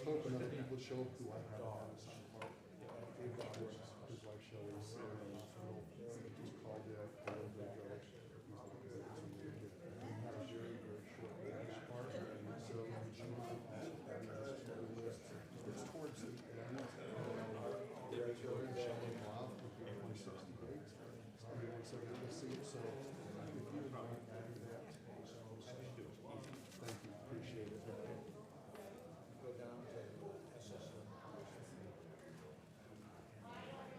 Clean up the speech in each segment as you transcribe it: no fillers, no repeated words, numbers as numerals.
Hoping other people show up who I have on some part. His wife Shelley, just called it. I don't know. He had a very, very short marriage part. So in June, it's towards the end. Shelley Wild for 60 days. So we'll see it. So if you would like to do that, thank you. Appreciate it.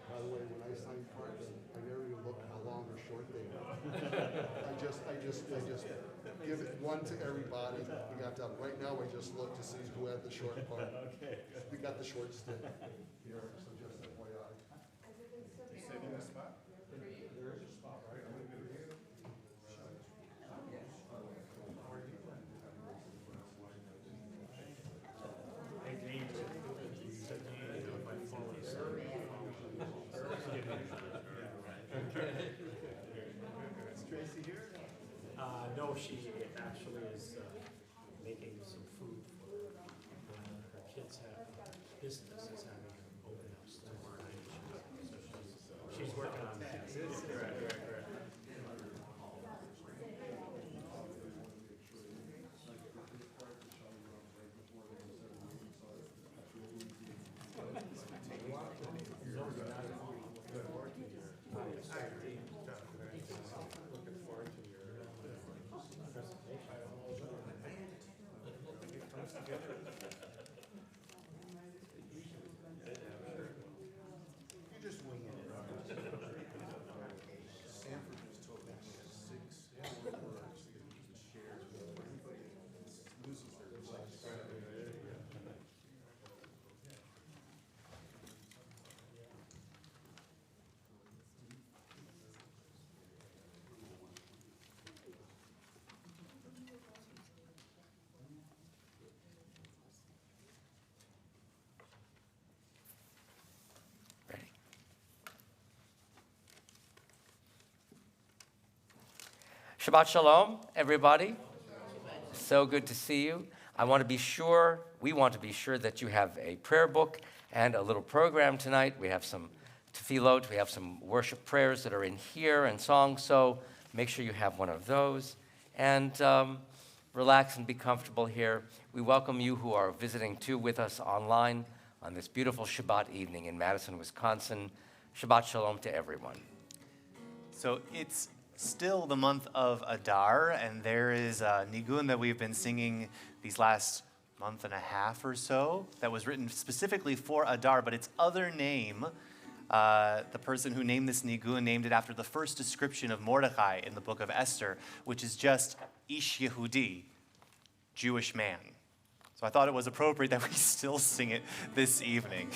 By the way, when I sign cards, I never even look how long or short they are. I just give it one to everybody. We got that. Right now, I just look to see who had the short part. Okay. We got the short stick here, so just FYI. You sitting in a spot? There is a spot, right? I'm gonna get it. Is Tracy here? No, she actually is making some food for her kids have business is having an open house tomorrow night. So she's working on that. Right. You just wing it. Sanford just told me he has 6 words that he shares with everybody. Loses their Shabbat Shalom, everybody. So good to see you. We want to be sure that you have a prayer book and a little program tonight. We have some tefillot, we have some worship prayers that are in here and songs, so make sure you have one of those. And relax and be comfortable here. We welcome you who are visiting too with us online on this beautiful Shabbat evening in Madison, Wisconsin. Shabbat Shalom to everyone. So it's still the month of Adar, and there is a nigun that we've been singing these last month and a half or so that was written specifically for Adar, but its other name, the person who named this nigun named it after the first description of Mordechai in the book of Esther, which is just Ish Yehudi, Jewish man. So I thought it was appropriate that we still sing it this evening.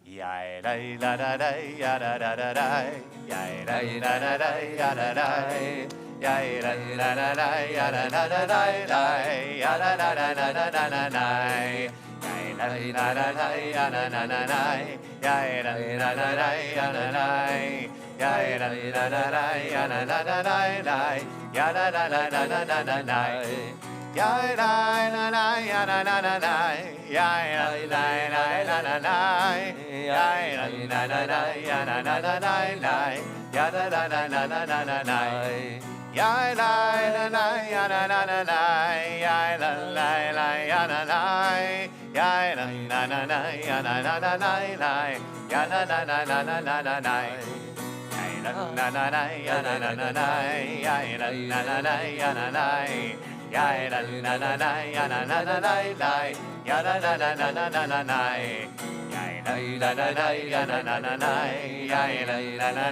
Ya da da da da ya da da da da ya da da da da ya da da ya da da da da ya da da da da ya da da da da da da da ya da da da da ya da da da da ya da da da da ya da da ya da da da da ya da da da da ya da da da da da da da ya da da da ya da da da da ya da da da da da ya da da da ya da da da da ya da da da da da da da ya da da da ya da da da da ya da da da ya da da ya da da da da ya da da da da ya da da da da da da da ya da da da da ya da da da da ya da da da da ya da da ya da da da da ya da da da da ya da da da da da da da ya da da da da ya da da da da ya da da da da ya da da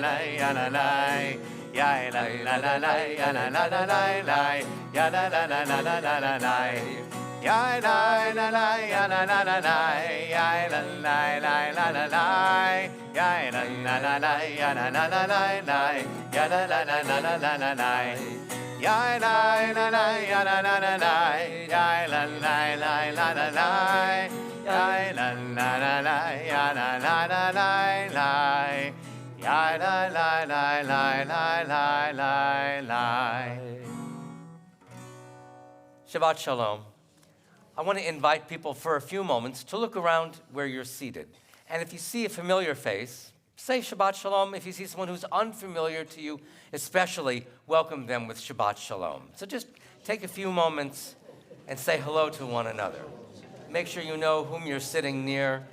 ya da da da da ya da da da da ya da da da da da da ya da da da ya da da da da ya da da da da da ya da da da da ya da da da da ya da da da da da da ya ya la la la ya la la la la, ya la la la la la la, ya la la la la ya la la la la la, ya la la la la la la la. Shabbat Shalom. I want to invite people for a few moments to look around where you're seated. And if you see a familiar face, say Shabbat Shalom. If you see someone who's unfamiliar to you, especially, welcome them with Shabbat Shalom. So just take a few moments and say hello to one another. Make sure you know whom you're sitting near.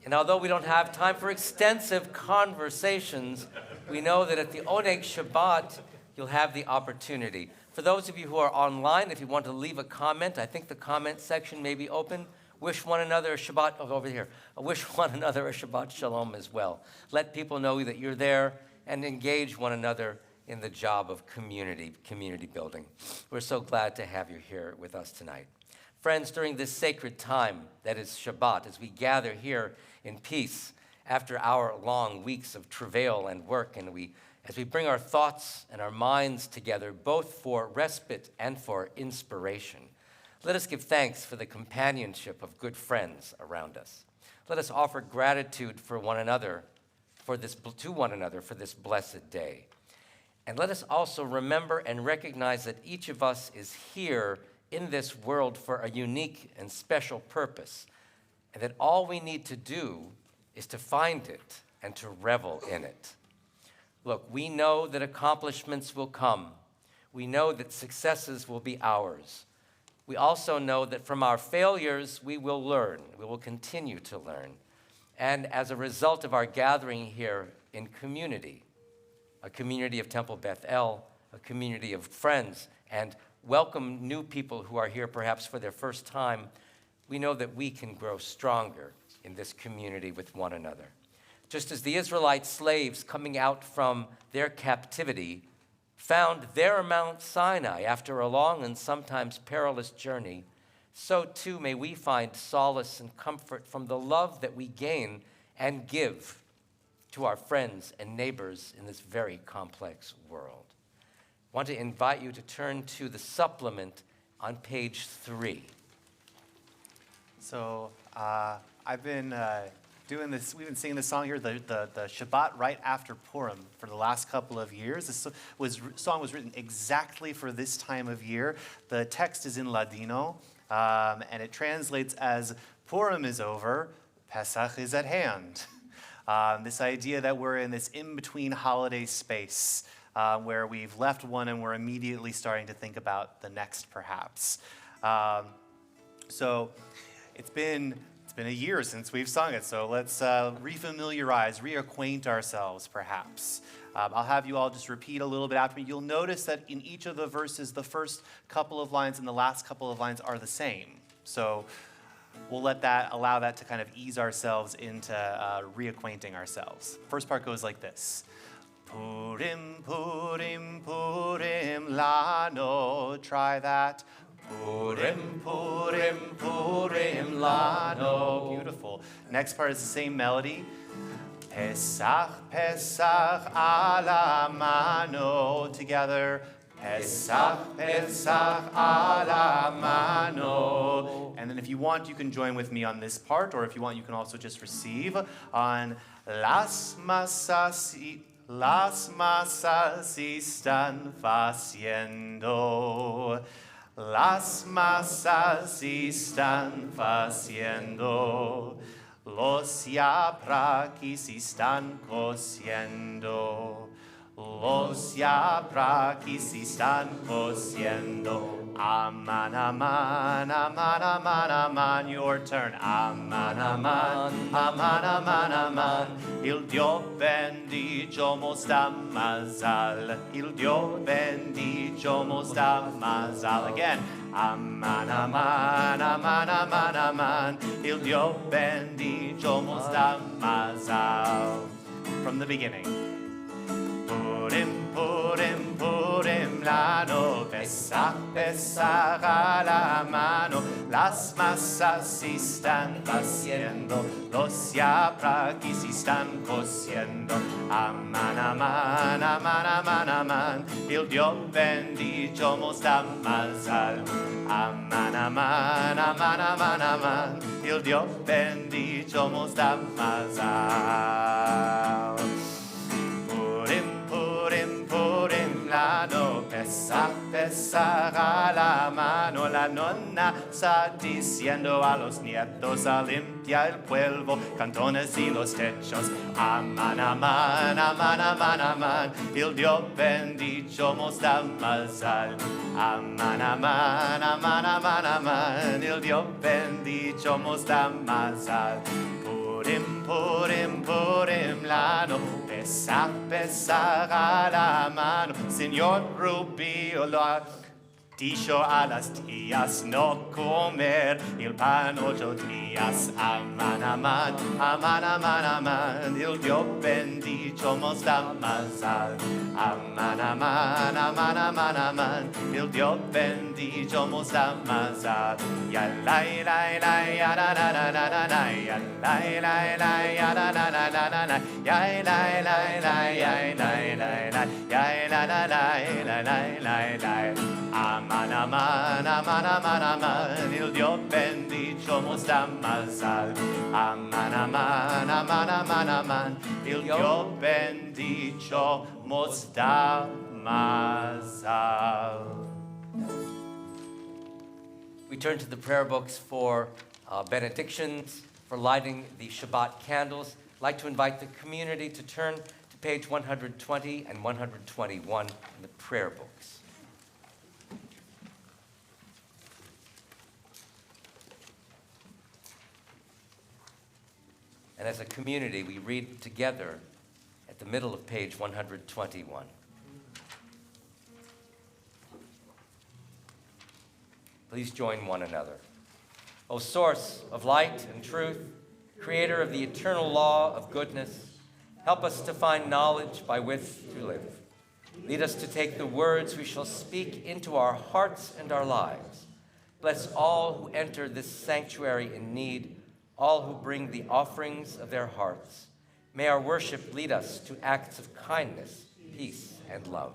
And although we don't have time for extensive conversations, we know that at the Oneg Shabbat, you'll have the opportunity. For those of you who are online, if you want to leave a comment, I think the comment section may be open. Wish one another a Shabbat, over here. Wish one another a Shabbat Shalom as well. Let people know that you're there and engage one another in the job of community building. We're so glad to have you here with us tonight. Friends, during this sacred time that is Shabbat, as we gather here in peace after our long weeks of travail and work, and as we bring our thoughts and our minds together, both for respite and for inspiration, let us give thanks for the companionship of good friends around us. Let us offer gratitude for one another, to one another for this blessed day. And let us also remember and recognize that each of us is here in this world for a unique and special purpose, and that all we need to do is to find it and to revel in it. Look, we know that accomplishments will come. We know that successes will be ours. We also know that from our failures, we will learn. We will continue to learn. And as a result of our gathering here in community, a community of Temple Beth El, a community of friends, and welcome new people who are here perhaps for their first time, we know that we can grow stronger in this community with one another. Just as the Israelite slaves coming out from their captivity found their Mount Sinai after a long and sometimes perilous journey, so too may we find solace and comfort from the love that we gain and give to our friends and neighbors in this very complex world. I want to invite you to turn to the supplement on page 3. So I've been doing this. We've been singing this song here, the Shabbat right after Purim, for the last couple of years. This song was written exactly for this time of year. The text is in Ladino, and it translates as Purim is over, Pesach is at hand. This idea that we're in this in-between holiday space where we've left one and we're immediately starting to think about the next, perhaps. So it's been a year since we've sung it, so let's reacquaint ourselves, perhaps. I'll have you all just repeat a little bit after me. You'll notice that in each of the verses, the first couple of lines and the last couple of lines are the same. So we'll allow that to kind of ease ourselves into reacquainting ourselves. First part goes like this. Purim, Purim, Purim, Lano. Try that. Purim, Purim, Purim, Lano. Beautiful. Next part is the same melody. Pesach, Pesach, ala mano. Together. Pesach, Pesach, ala mano. And then if you want, you can join with me on this part, or if you want, you can also just receive on Las masas están faciendo. Las masas están faciendo. Los yapraquis están cociendo. Los yapraquis están cociendo. Aman, aman, aman, aman, aman. Your turn. Aman, aman, aman, aman, aman. Il Dio bendijo mos da mazal. Il Dio bendijo mos da mazal. Again. Aman, aman, aman, aman, aman. Il Dio bendijo mos da mazal. From the beginning. Purim, Purim, lano. Pesach, Pesach, ala mano. las masas están vaciando, los yapraquis están cociendo. Aman, aman, aman, aman, aman, il Dio bendicho nos da mazal. Aman, aman, aman, aman, aman, il Dio bendicho nos da mazal. Purim, purim, purim, lano, Pesach, Pesach, a la mano, la nonna está diciendo a los nietos a limpiar el polvo, cantones y los techos. Aman, aman, aman, aman, aman, il Dio bendicho nos da mazal. Aman, aman, aman, aman, aman, il Dio bendicho nos da mazal. Purim, purim, purim, lano, Pesach, Pesach, a la mano, Señor Rubio lo dicho a las tías no comer el pan 8 días. Aman, aman, aman, aman, aman, il Dio bendicho nos da mazal. Aman, aman, aman, aman, aman, il Dio bendicho nos da mazal. Ya la la la ya la la la la la ya la la la ya la la la la la ya la la la ya la la la ya la la la la la. Aman, aman, aman, aman, aman, il Dio bendicho nos da mazal. Aman, aman, aman, aman, aman, il Dio bendicho nos da mazal. We turn to the prayer books for benedictions, for lighting the Shabbat candles. I'd like to invite the community to turn to page 120 and 121 in the prayer books. And as a community, we read together at the middle of page 121. Please join one another. O source of light and truth, creator of the eternal law of goodness, help us to find knowledge by which to live. Lead us to take the words we shall speak into our hearts and our lives. Bless all who enter this sanctuary in need, all who bring the offerings of their hearts. May our worship lead us to acts of kindness, peace, and love.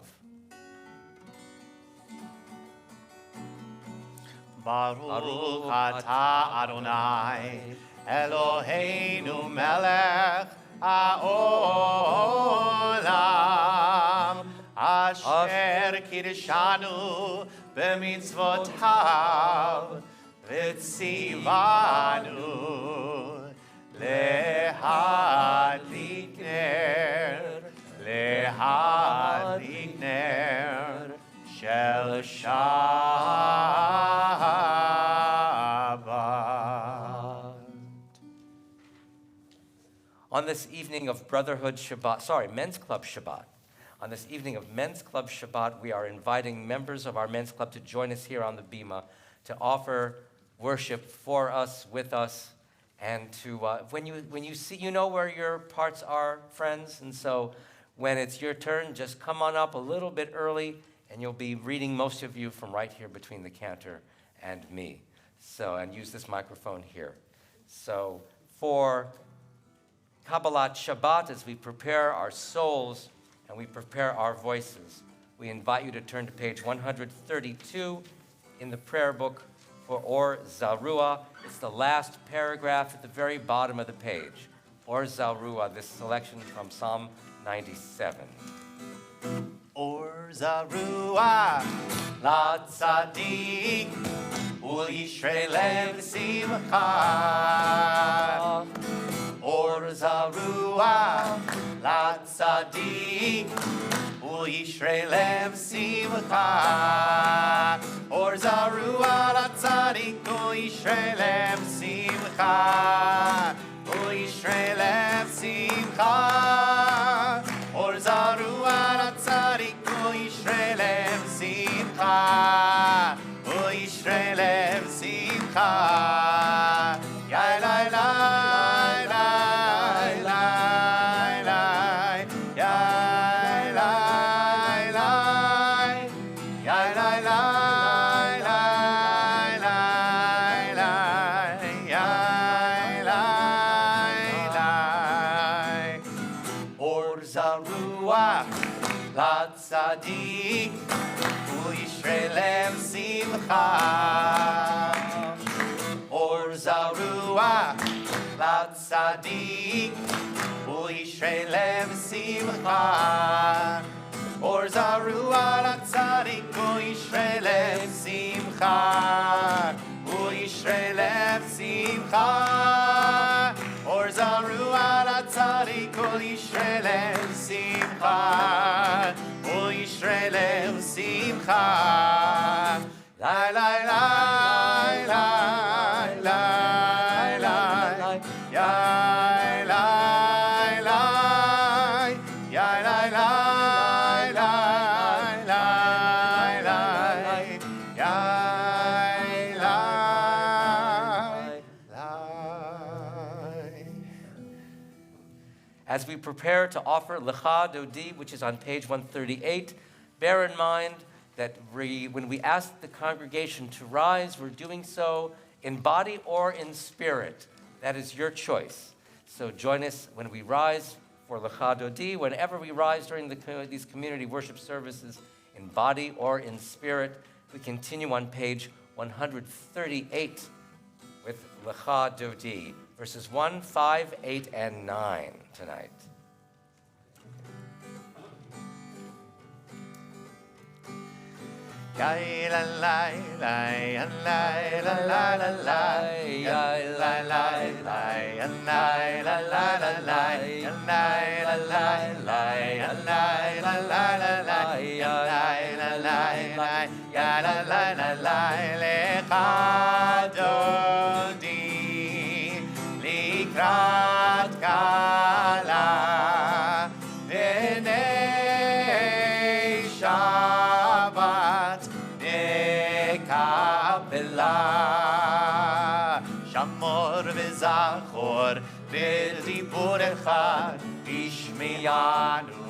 Baruch atah Adonai, Eloheinu melech haolam, asher kiddushanu b'mitzvotav, v'tzivanu lehadlik ner shel Shabbat. On this evening of Men's Club Shabbat. On this evening of Men's Club Shabbat, we are inviting members of our Men's Club to join us here on the Bima to offer worship for us, with us, and to, when you see, you know where your parts are, friends, and so when it's your turn, just come on up a little bit early, and you'll be reading, most of you, from right here between the cantor and me. So, and use this microphone here. So, for Kabbalat Shabbat, as we prepare our souls and we prepare our voices, we invite you to turn to page 132 in the prayer book for Or Zarua. It's the last paragraph at the very bottom of the page. Or Zarua, this selection from Psalm 97. Or Zarua, la tzadik, ul yishrei lev simcha. Or Zarua, la tzadik, ul yishrei lev simcha. Or Zarua, la tzadik, ul yishrei lev simcha. Ul yishrei lev simcha. Or Zarua, la tzadik, ul yishrei lev simcha. Ul yishrei lev simcha. Yai lai lai lai lai lai. Yai lai lai. Yai lai lai lai lai Or Zaruach LaTzadik U'Yisraelem Simcha. Or Zaruach LaTzadik U'Yisraelem Simcha. Or Zaruach LaTzadik U'Yisraelem Simcha. U'Yisraelem Simcha. Or Zaruach LaTzadik U'Yisraelem Simcha. U'Yisraelem Simcha. Lai lai lai lai lai lai. Yai lai lai. Yai lai lai lai lai lai. Yai lai lai. As we prepare to offer Lecha Dodi, which is on page 138, bear in mind that when we ask the congregation to rise, we're doing so in body or in spirit. That is your choice. So join us when we rise for Lecha Dodi, whenever we rise during these community worship services, in body or in spirit. We continue on page 138 with Lecha Dodi, verses 1, 5, 8, and 9 tonight. Yai la la la la la la la la. Yai la la la la la la la la. Yai la la la la la la la la. Yai la la la ya la la la la. Lecha Dodi likrat kala b'nei Shabbat nekabela. Shamor v'zachor b'dibur echad bishmiyanu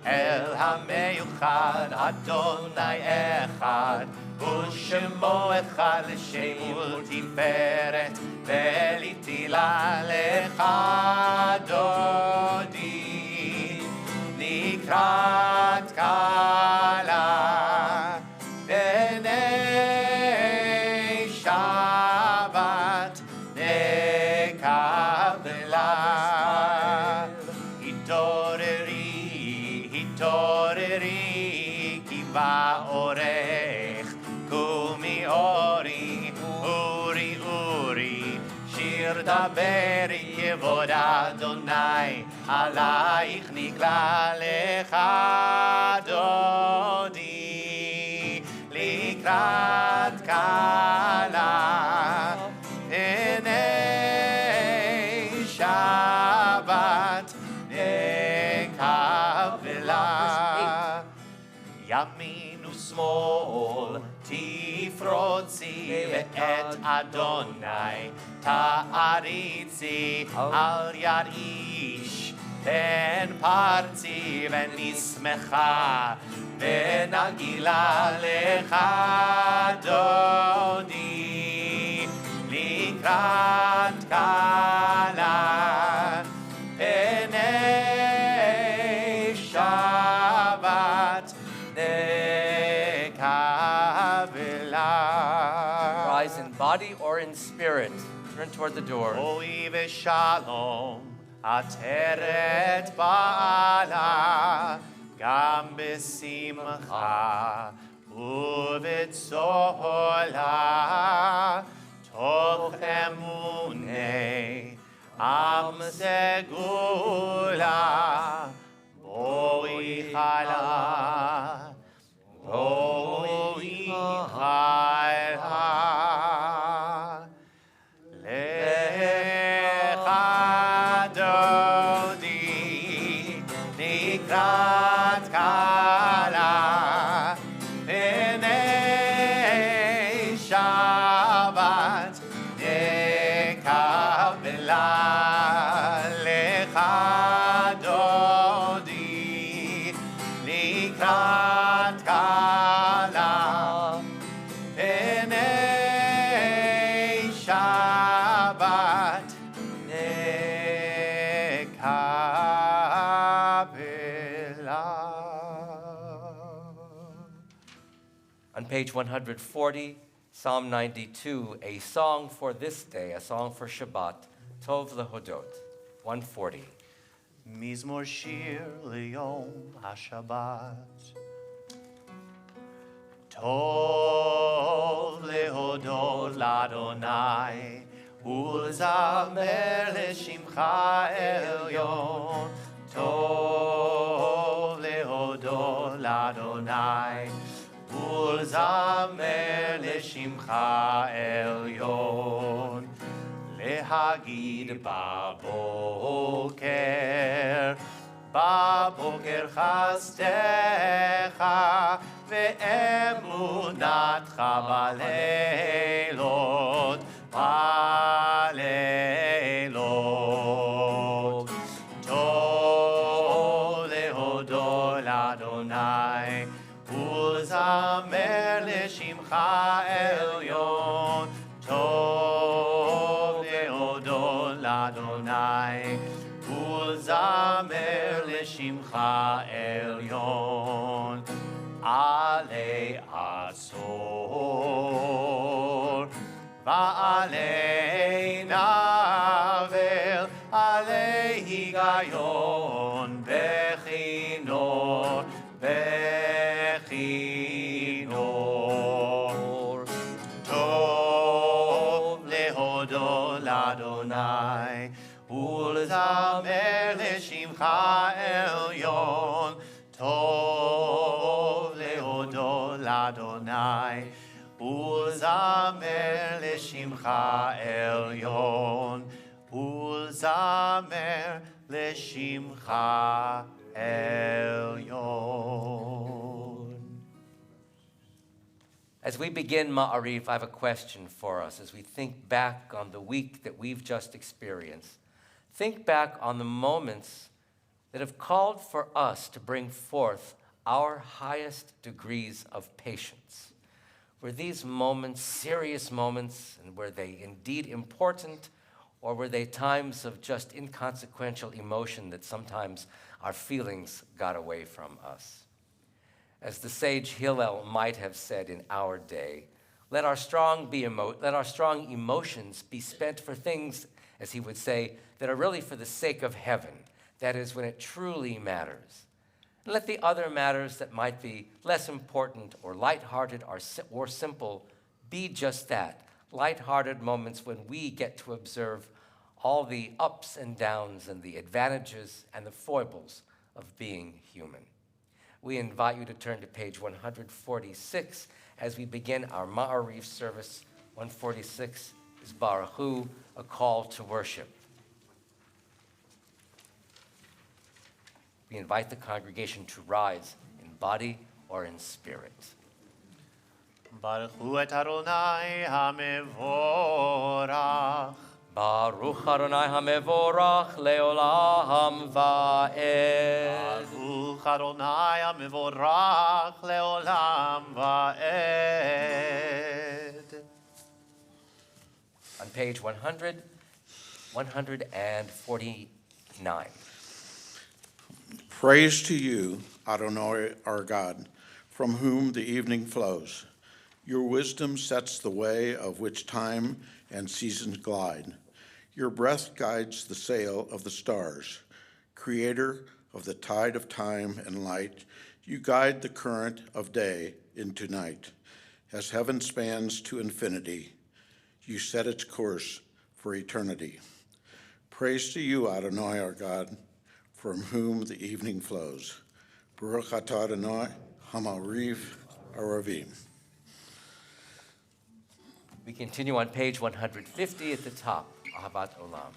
el hameyuchad Adonai echad u'shemo echad l'shem u'tiferet ve'litila lecha Dodi likrat kala b'nei Shabbat nekabela. Hitoreri ki ba'orech kumi ori uri uri shir daberi kevod Adonai alaich nikla lecha Dodi likrat kala b'nei Shabbat nekabela. Yamin u'smol tifrotzi ve'et Adonai ta'aritzi al yad ish ben parti ve'nismecha ve'nagila lecha Dodi likrat kala b'nei Shabbat nekabela. Rise in body or in spirit. Turn toward the door. Oi v'shalom ateret ba'ala gam b'simcha u'v'tzola toch emunei am segula boi chala boi chala lecha Dodi nikrat kala b'nei Shabbat nekabela. Lecha Dodi likrat kala b'nei Shabbat nekabela. On page 140, Psalm 92, a song for this day, a song for Shabbat, Tov Lehodot, 140. מזמור שיר ליום השבת. טוב להודות לאדוני ולזמר לשמך עליון. טוב להודות לאדוני ולזמר לשמך עליון. להגיד בבוקר חסדך ואמונתך בלילות, בלילות. טוב להודות לאדוני ולזמר לשמך עליון. טוב להודות לאדוני ולזמר לשמך עליון. עלי עשור ועלי נבל, עלי היגיון בכינור, בכינור. טוב להודות לאדוני ולזמר לשמך עליון. טוב להודות לאדוני ולזמר לשמך עליון, ולזמר לשמך עליון. As we begin Ma'ariv, I have a question for us as we think back on the week that we've just experienced. Think back on the moments that have called for us to bring forth our highest degrees of patience. Were these moments serious moments, and were they indeed important, or were they times of just inconsequential emotion that sometimes our feelings got away from us? As the sage Hillel might have said in our day, let our strong emotions be spent for things, as he would say, that are really for the sake of heaven, that is, when it truly matters. And let the other matters that might be less important or lighthearted or simple be just that, lighthearted moments when we get to observe all the ups and downs and the advantages and the foibles of being human. We invite you to turn to page 146 as we begin our Ma'ariv service. 146 is Baruch Hu, a call to worship. We invite the congregation to rise in body or in spirit. Baruch Hu et Adonai HaMevorach. Baruch Adonai HaMevorach leolam va'ed. Baruch Adonai HaMevorach leolam va'ed. On page 149. Praise to you, Adonai our God, from whom the evening flows. Your wisdom sets the way of which time and seasons glide. Your breath guides the sail of the stars. Creator of the tide of time and light, you guide the current of day into night. As heaven spans to infinity, you set its course for eternity. Praise to you, Adonai our God, from whom the evening flows. Baruch atah Adonai HaMa'ariv Aravim. We continue on page 150 at the top, Ahavat Olam.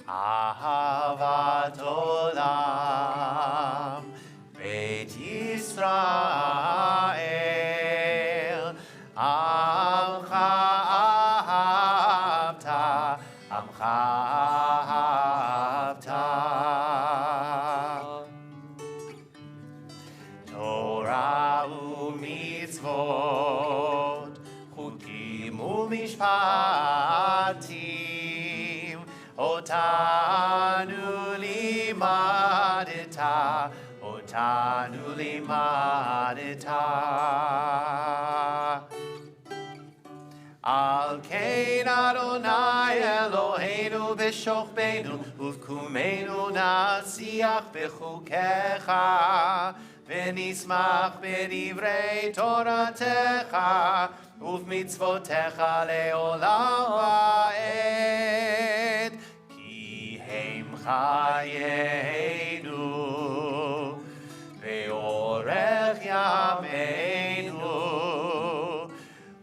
Ahavat Olam, Beit Yisrael, Amcha ahavta, Amcha ahavta. Torah u'mitzvot, chukim u'mishpatim, otam Otanu limadita, Otanu limadita. Al kein Adonai Eloheinu b'shochbeinu uvkumenu nasiach b'chukecha v'nismach b'divrei toratecha uv'mitzvotecha le'olam va'ed ki heim chayeinu ve'orech yameinu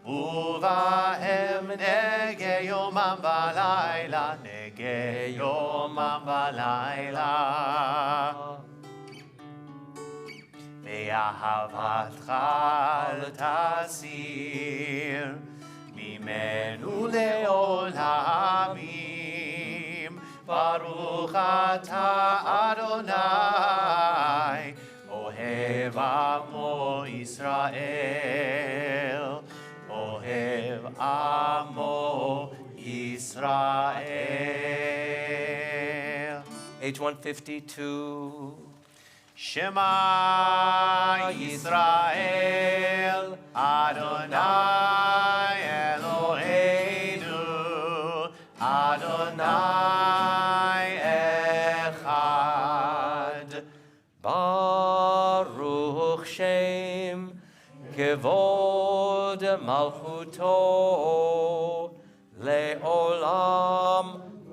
Uvahem nege yomam v'layla, nege yomam v'layla. Ve'ahavatcha al tasir, mimenu le'olamim. Baruch ata Adonai, ohev amo Yisrael. Ohev amo Israel. Page 152. Shema Yisrael, Adonai Eloheinu, Adonai Echad. Baruch Shem Kevod Malchuto Le'olam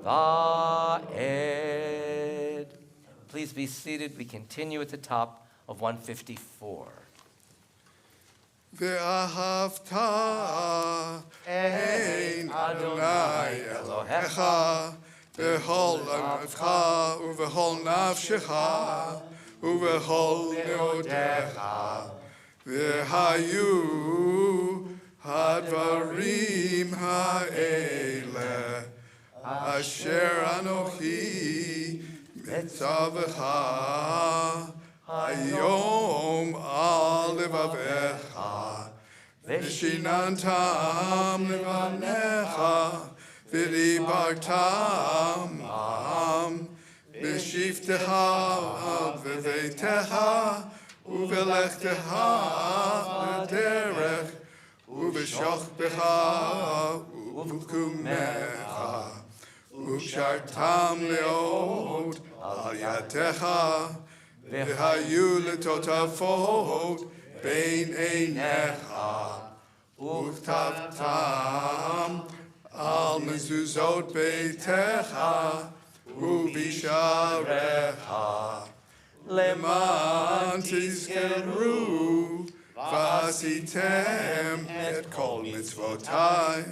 Va'ed. Please be seated. We continue at the top of 154. Ve'ahavta ein Adonai Elohecha b'chol levavcha u'v'chol nafshecha u'v'chol meodecha v'hayu hadvarim ha'ele asher anochi mitzavecha hayom al levavecha v'shinantam levanecha v'dibartam am v'shiftecha v'veitecha u'velechtecha v'derech u'v'shochbecha u'v'kumecha u'shartam le'od al yadecha v'hayu letotafot bein einecha u'chtavtam al mezuzot beitecha u'visharecha leman tizkeru v'asitem et kol mitzvotai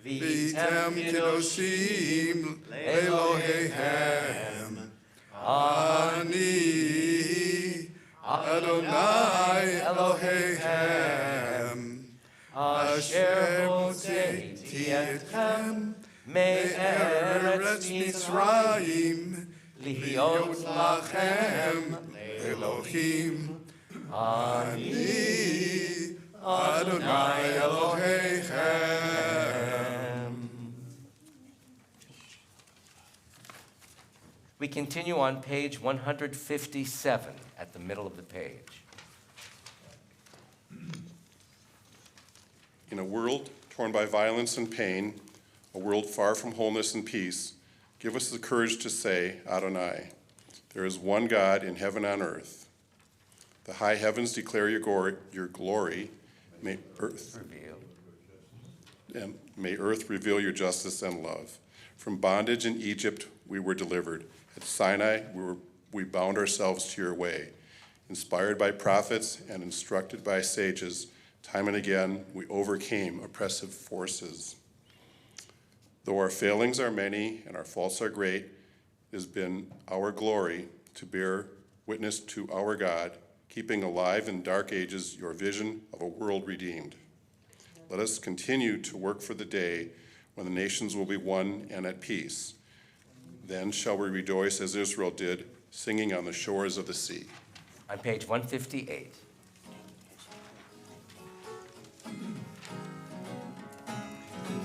v'item kedoshim Elohehem Ani Adonai Elohehem Asher hotzeiti etchem me'eretz Mitzrayim Lihyot lachem Elohim Ani Adonai Elohechem. We continue on page 157 at the middle of the page. In a world torn by violence and pain, a world far from wholeness and peace, give us the courage to say, Adonai, there is one God in heaven and earth. The high heavens declare your glory. May earth reveal your justice and love. From bondage in Egypt we were delivered. At Sinai we bound ourselves to your way. Inspired by prophets and instructed by sages, time and again we overcame oppressive forces. Though our failings are many and our faults are great, it has been our glory to bear witness to our God, keeping alive in dark ages your vision of a world redeemed. Let us continue to work for the day when the nations will be one and at peace. Then shall we rejoice as Israel did, singing on the shores of the sea. On page 158.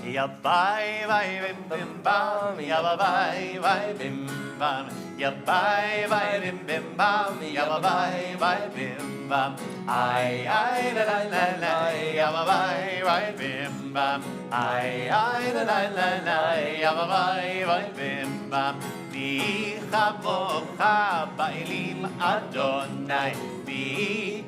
Ya bye bye bim bim bam, ya bye bye bim. bam, ya bye bye bim bim bam, ya bye bye bim bam. Ay ay la la la la, ya bye bye bim bam. Ay ay la la la la, ya bye bye bim bam. Mi chamocha ba'elim Adonai, mi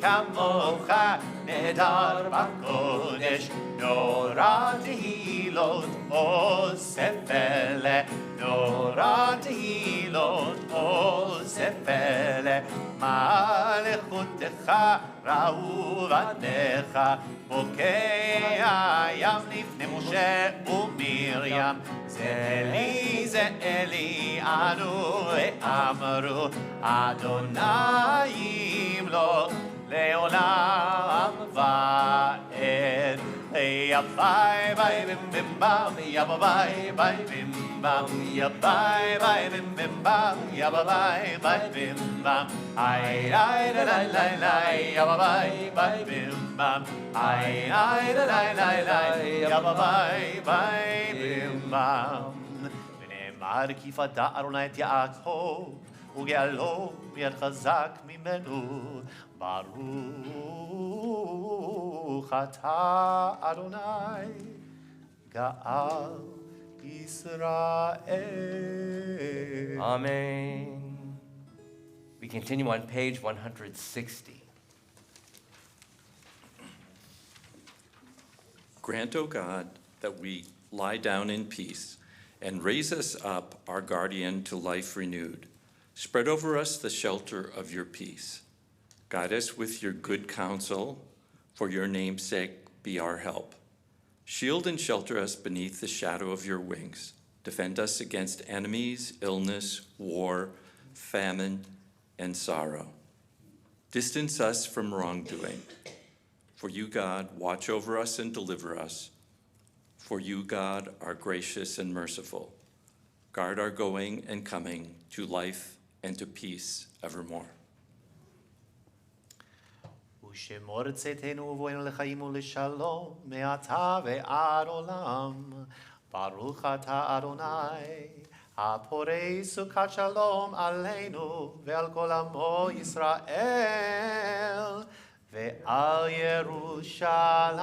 kamocha nedar b'kodesh, nora tehilot osefele, nora tehilot osefele, malechutecha ra'u vanecha, mokei hayam lifnei Moshe uMiriam, זה אלי אנו ואמרו אדוני ימלוך לעולם ועד. יא ביי ביי בim bim bam, יא ביי ביי bim bam, יא ביי ביי bim bim bam, יא ביי ביי bim bam. איי איי לה לה לה לה, יא ביי ביי bim bam. איי איי לה לה לה לה, יא ביי ביי bim bam. ונאמר כי פדה אדוני את יעקב וגאלו מיד חזק ממנו. ברוך אתה אדוני גאל ישראל. Amen. We continue on page 160. Grant, O God, that we lie down in peace, and raise us up, our guardian, to life renewed. Spread over us the shelter of your peace. Guide us with your good counsel, for your name's sake be our help. Shield and shelter us beneath the shadow of your wings. Defend us against enemies, illness, war, famine, and sorrow. Distance us from wrongdoing. For you, God, watch over us and deliver us. For you, God, are gracious and merciful. Guard our going and coming to life and to peace evermore. ושמור צאתנו ובואנו לחיים ולשלום מעתה ועד עולם. ברוך אתה אדוני הפורש סוכת שלום עלינו ועל כל עמו ישראל ועל ירושלים.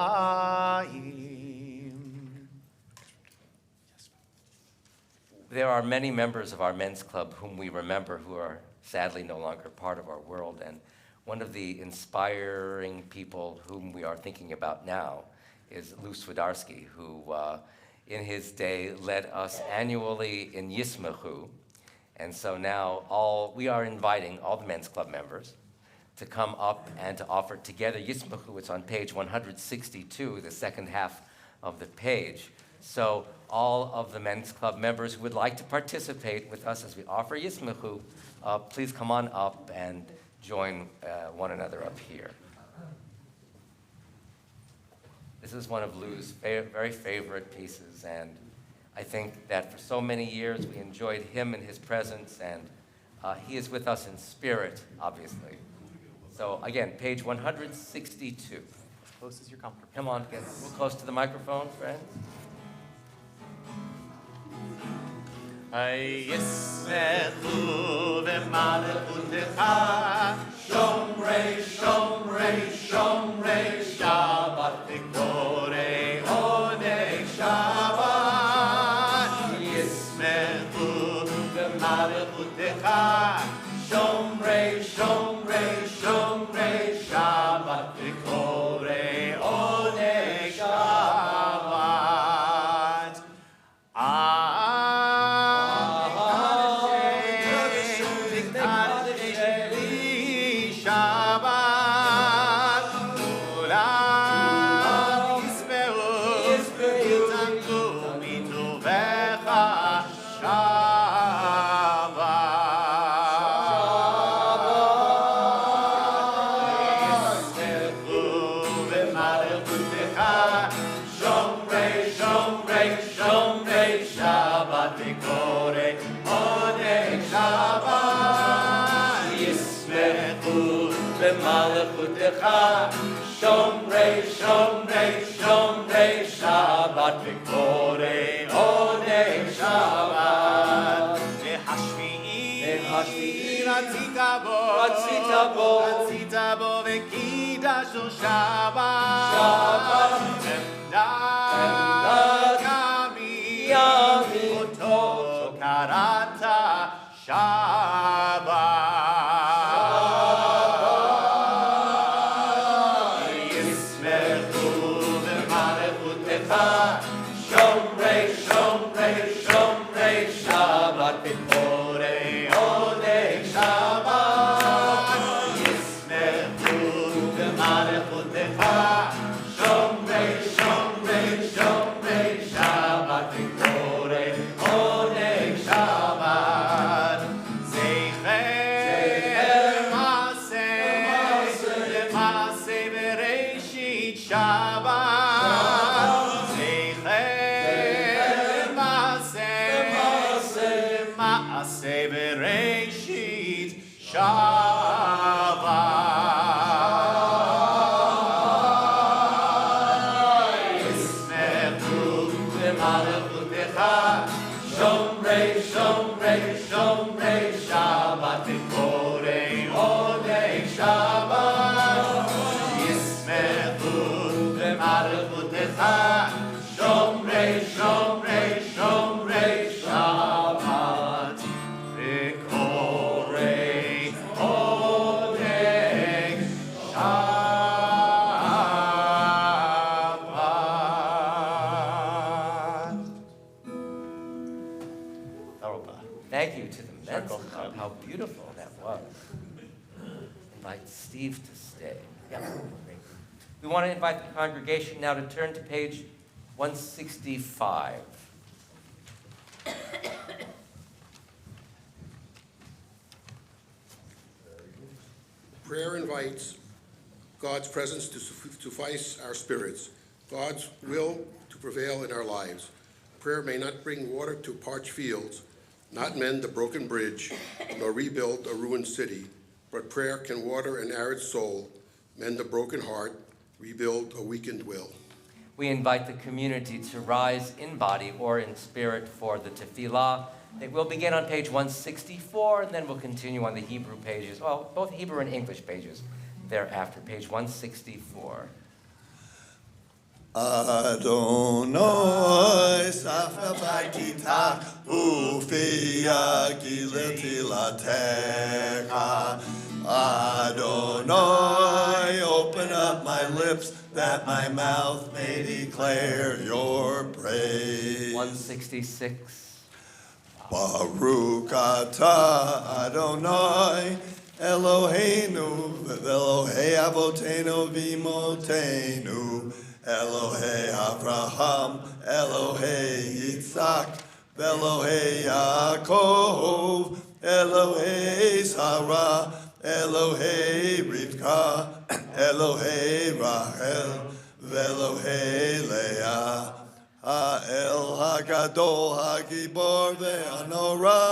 There are many members of our men's club whom we remember who are sadly no longer part of our world, and one of the inspiring people whom we are thinking about now is Lou Swidarski, who in his day led us annually in Yismachu. And so now we are inviting all the men's club members to come up and to offer together Yismachu. It's on page 162, the second half of the page. So all of the men's club members who would like to participate with us as we offer Yismachu, please come on up and join one another up here. This is one of Lou's very favorite pieces, and I think that for so many years we enjoyed him and his presence, and he is with us in spirit, obviously. So again, page 162. As close as you're comfortable. Come on, get real close to the microphone, friends. ישמחו במלכותך שומרי שומרי שומרי שבת וקוראי עונג שבת. ישמחו במלכותך שומרי שומרי שומרי שבת וקוראי עונג שבת. שומרי שומרי שומרי שבת וקוראי עונג שבת. והשביעי רצית בו, רצית בו, רצית בו וקידשנו שבת, עמדת ימי, אותו קראת שבת. ישמחו במלכותך, שומרי שומרי שומרי שבת בקורי עודי שבת. ישמחו במלכותך, שומרי שומרי שומרי שבת בקורי עודי שבת. זכר מעשה למעשה בראשית שבת. זכר מעשה למעשה בראשית שבת. ישמחו במלכותך, שומרי שומרי שומרי שבת בקורי עודי שבת. ישמחו במלכותך, שומרי שומרי שומרי שבת בקורי עודי שבת. Thank you to the men's club. How beautiful that was. Invite Steve to stay. Yeah. Great. We want to invite the congregation now to turn to page 165. Prayer invites God's presence to suffice our spirits, God's will to prevail in our lives. Prayer may not bring water to parched fields, not mend a broken bridge, nor rebuild a ruined city, but prayer can water an arid soul, mend a broken heart, rebuild a weakened will. We invite the community to rise in body or in spirit for the tefillah. It will begin on page 164, and then we'll continue on the Hebrew pages, well, both Hebrew and English pages thereafter, page 164. Adonai safna b'kitach ufiya giletilatecha. Adonai, open up my lips that my mouth may declare your praise. 166. Baruch atah Adonai Eloheinu v'Elohei avotenu v'imotenu Elohei Avraham Elohei Yitzhak v'Elohei Yaakov Elohei Sarah Elohei Rivka Elohei Rachel v'Elohei Leah El HaGadol HaGibor ve'Hanora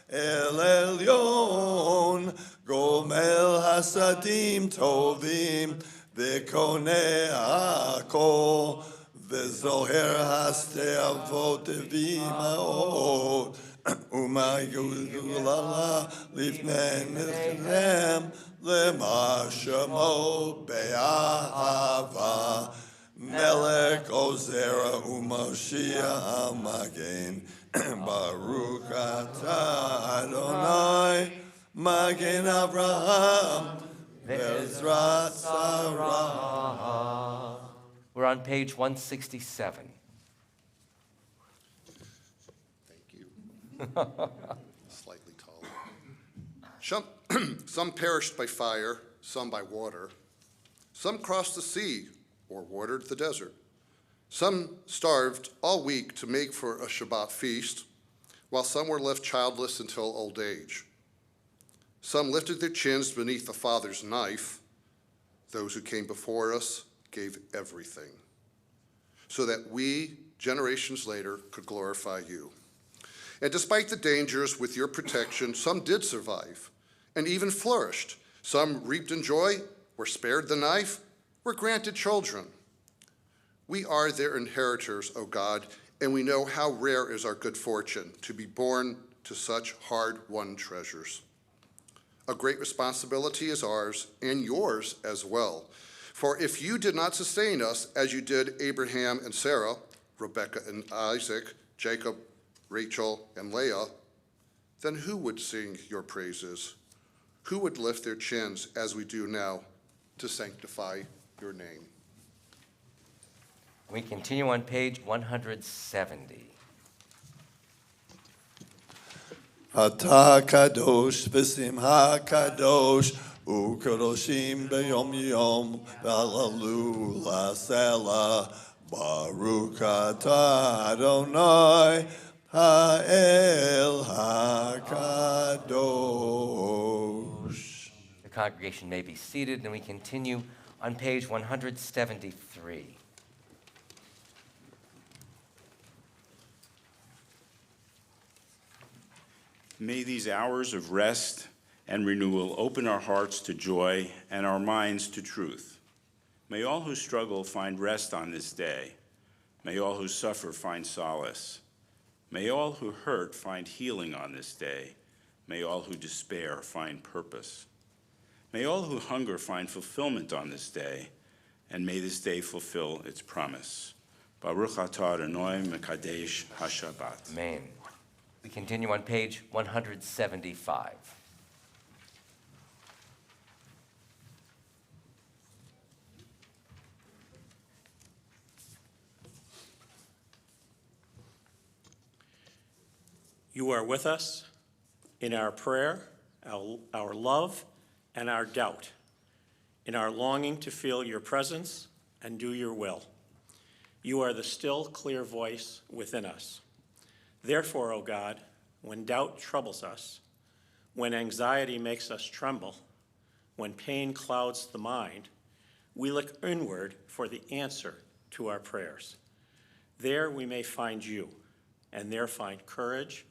El Elyon Gomel Hasadim Tovim Ve'Konei HaKol Ve'Zoher Hasei Avot V'Imaot U'Mayulala Lifnei Nechtem Lema Shemo Be'ahava Melech Ozera U'Moshiach Amagen Baruch atah Adonai Magen Avraham Ve'ezrat Sarah. We're on page 167. Thank you. Slightly taller. Some perished by fire, some by water. Some crossed the sea or watered the desert. Some starved all week to make for a Shabbat feast, while some were left childless until old age. Some lifted their chins beneath the Father's knife. Those who came before us gave everything, so that we, generations later, could glorify you. And despite the dangers, with your protection, some did survive and even flourished. Some reaped in joy, were spared the knife, were granted children. We are their inheritors, O God, and we know how rare is our good fortune to be born to such hard-won treasures. A great responsibility is ours and yours as well. For if you did not sustain us as you did Abraham and Sarah, Rebekah and Isaac, Jacob, Rachel, and Leah, then who would sing your praises? Who would lift their chins as we do now to sanctify your name? We continue on page 170. אתה קדוש בשמחה קדוש וקדושים ביום יום והללו לסלע ברוך אתה אדוני האל הקדוש. The congregation may be seated, and we continue on page 173. May these hours of rest and renewal open our hearts to joy and our minds to truth. May all who struggle find rest on this day. May all who suffer find solace. May all who hurt find healing on this day. May all who despair find purpose. May all who hunger find fulfillment on this day, and may this day fulfill its promise. Baruch atah Adonai mekadesh haShabbat. Amen. We continue on page 175. You are with us in our prayer, our love, and our doubt, in our longing to feel your presence and do your will. You are the still, clear voice within us. Therefore, O God, when doubt troubles us, when anxiety makes us tremble, when pain clouds the mind, we look inward for the answer to our prayers. There we may find you, and there find courage,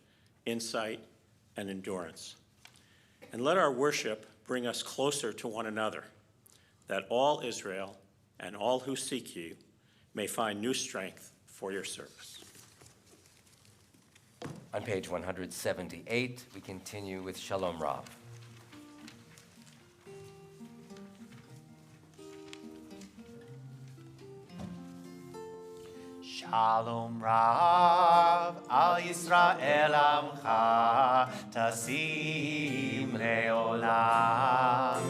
insight, and endurance. And let our worship bring us closer to one another, that all Israel and all who seek you may find new strength for your service. On page 178, we continue with Shalom Rav. Shalom Rav al Yisrael amcha tasim leolam.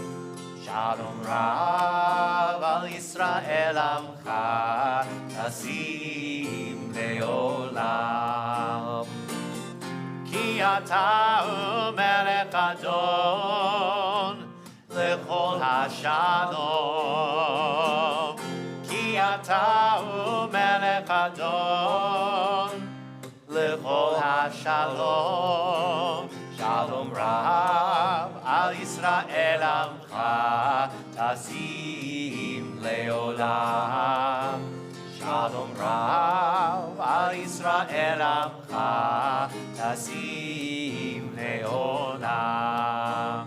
Shalom Rav al Yisrael amcha tasim leolam. Ki ata melech adon lechol hashalom. Ki ata melech adon lechol hashalom. Shalom Rav al Yisrael amcha tasim leolam. Shalom Rav al Yisrael amcha tasim leolam.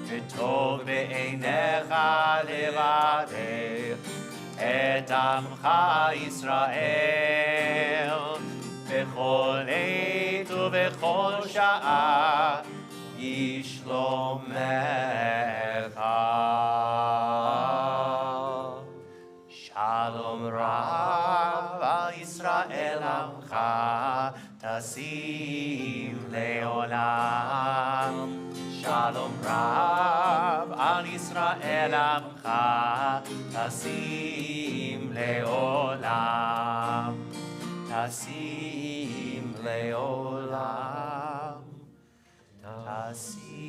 V'tov be'einecha levarech et amcha Yisrael bechol עת ובכל שעה ישלומך. Shalom Rav al Yisrael amcha tasim leolam. Shalom Rav al Yisrael amcha tasim leolam. Tasim leolam. Tasim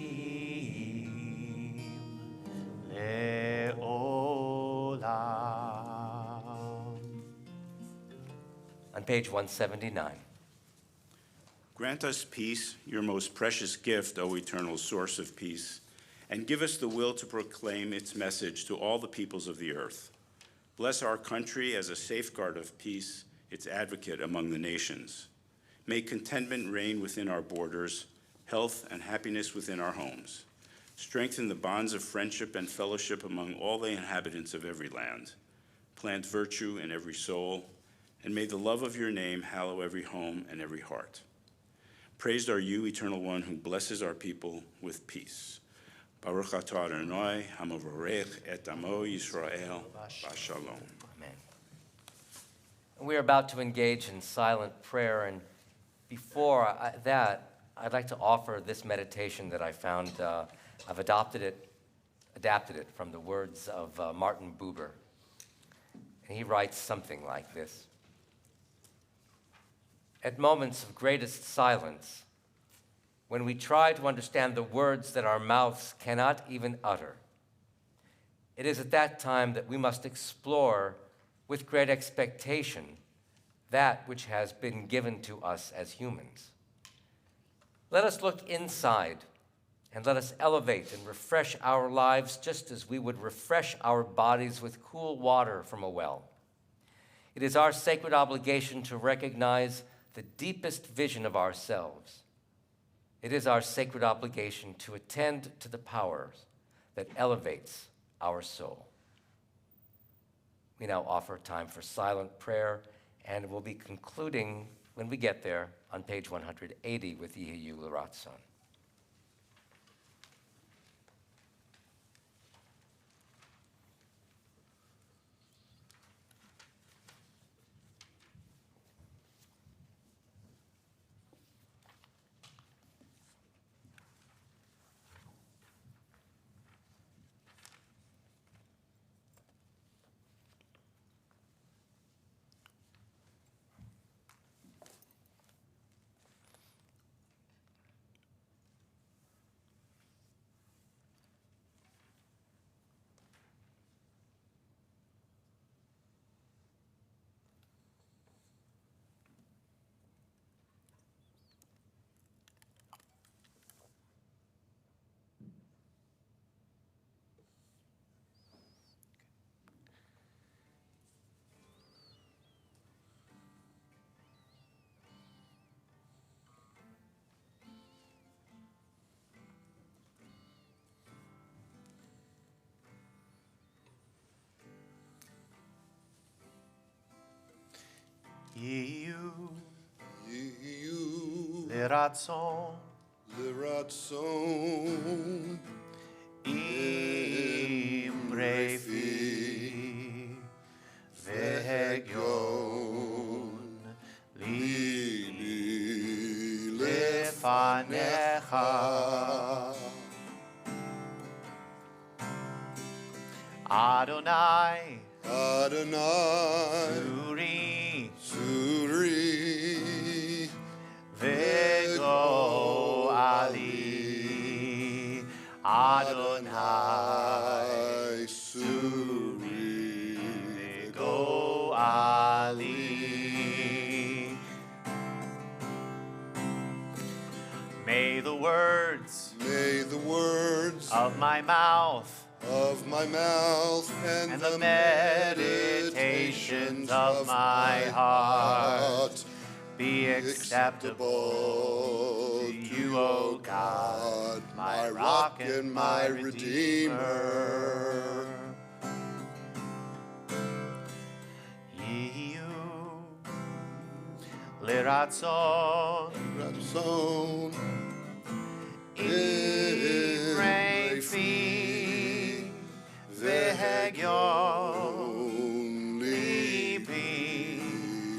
leolam. On page 179. Grant us peace, your most precious gift, O eternal source of peace, and give us the will to proclaim its message to all the peoples of the earth. Bless our country as a safeguard of peace, its advocate among the nations. May contentment reign within our borders, health and happiness within our homes. Strengthen the bonds of friendship and fellowship among all the inhabitants of every land. Plant virtue in every soul, and may the love of your name hallow every home and every heart. Praised are you, Eternal One, who blesses our people with peace. Baruch atah Adonai hamavorech et amo Yisrael b'shalom. Amen. We are about to engage in silent prayer, and before that, I'd like to offer this meditation that I found. I've adapted it from the words of Martin Buber. And he writes something like this. At moments of greatest silence, when we try to understand the words that our mouths cannot even utter, it is at that time that we must explore with great expectation that which has been given to us as humans. Let us look inside and let us elevate and refresh our lives just as we would refresh our bodies with cool water from a well. It is our sacred obligation to recognize the deepest vision of ourselves. It is our sacred obligation to attend to the power that elevates our soul. We now offer time for silent prayer, and we'll be concluding when we get there on page 180 with Yehiyu L'Ratzon. Yehiyu Yehiyu L'Ratzon L'Ratzon Im Refi Vehegyon Libi Lefanecha Adonai Adonai Suri Suri Vego Ali Adonai Suri Vego Ali. May the words of my mouth and the meditations of my heart be acceptable to you, O God, my rock and my redeemer. Yehiyu L'Ratzon in Refi Vehegyon Libi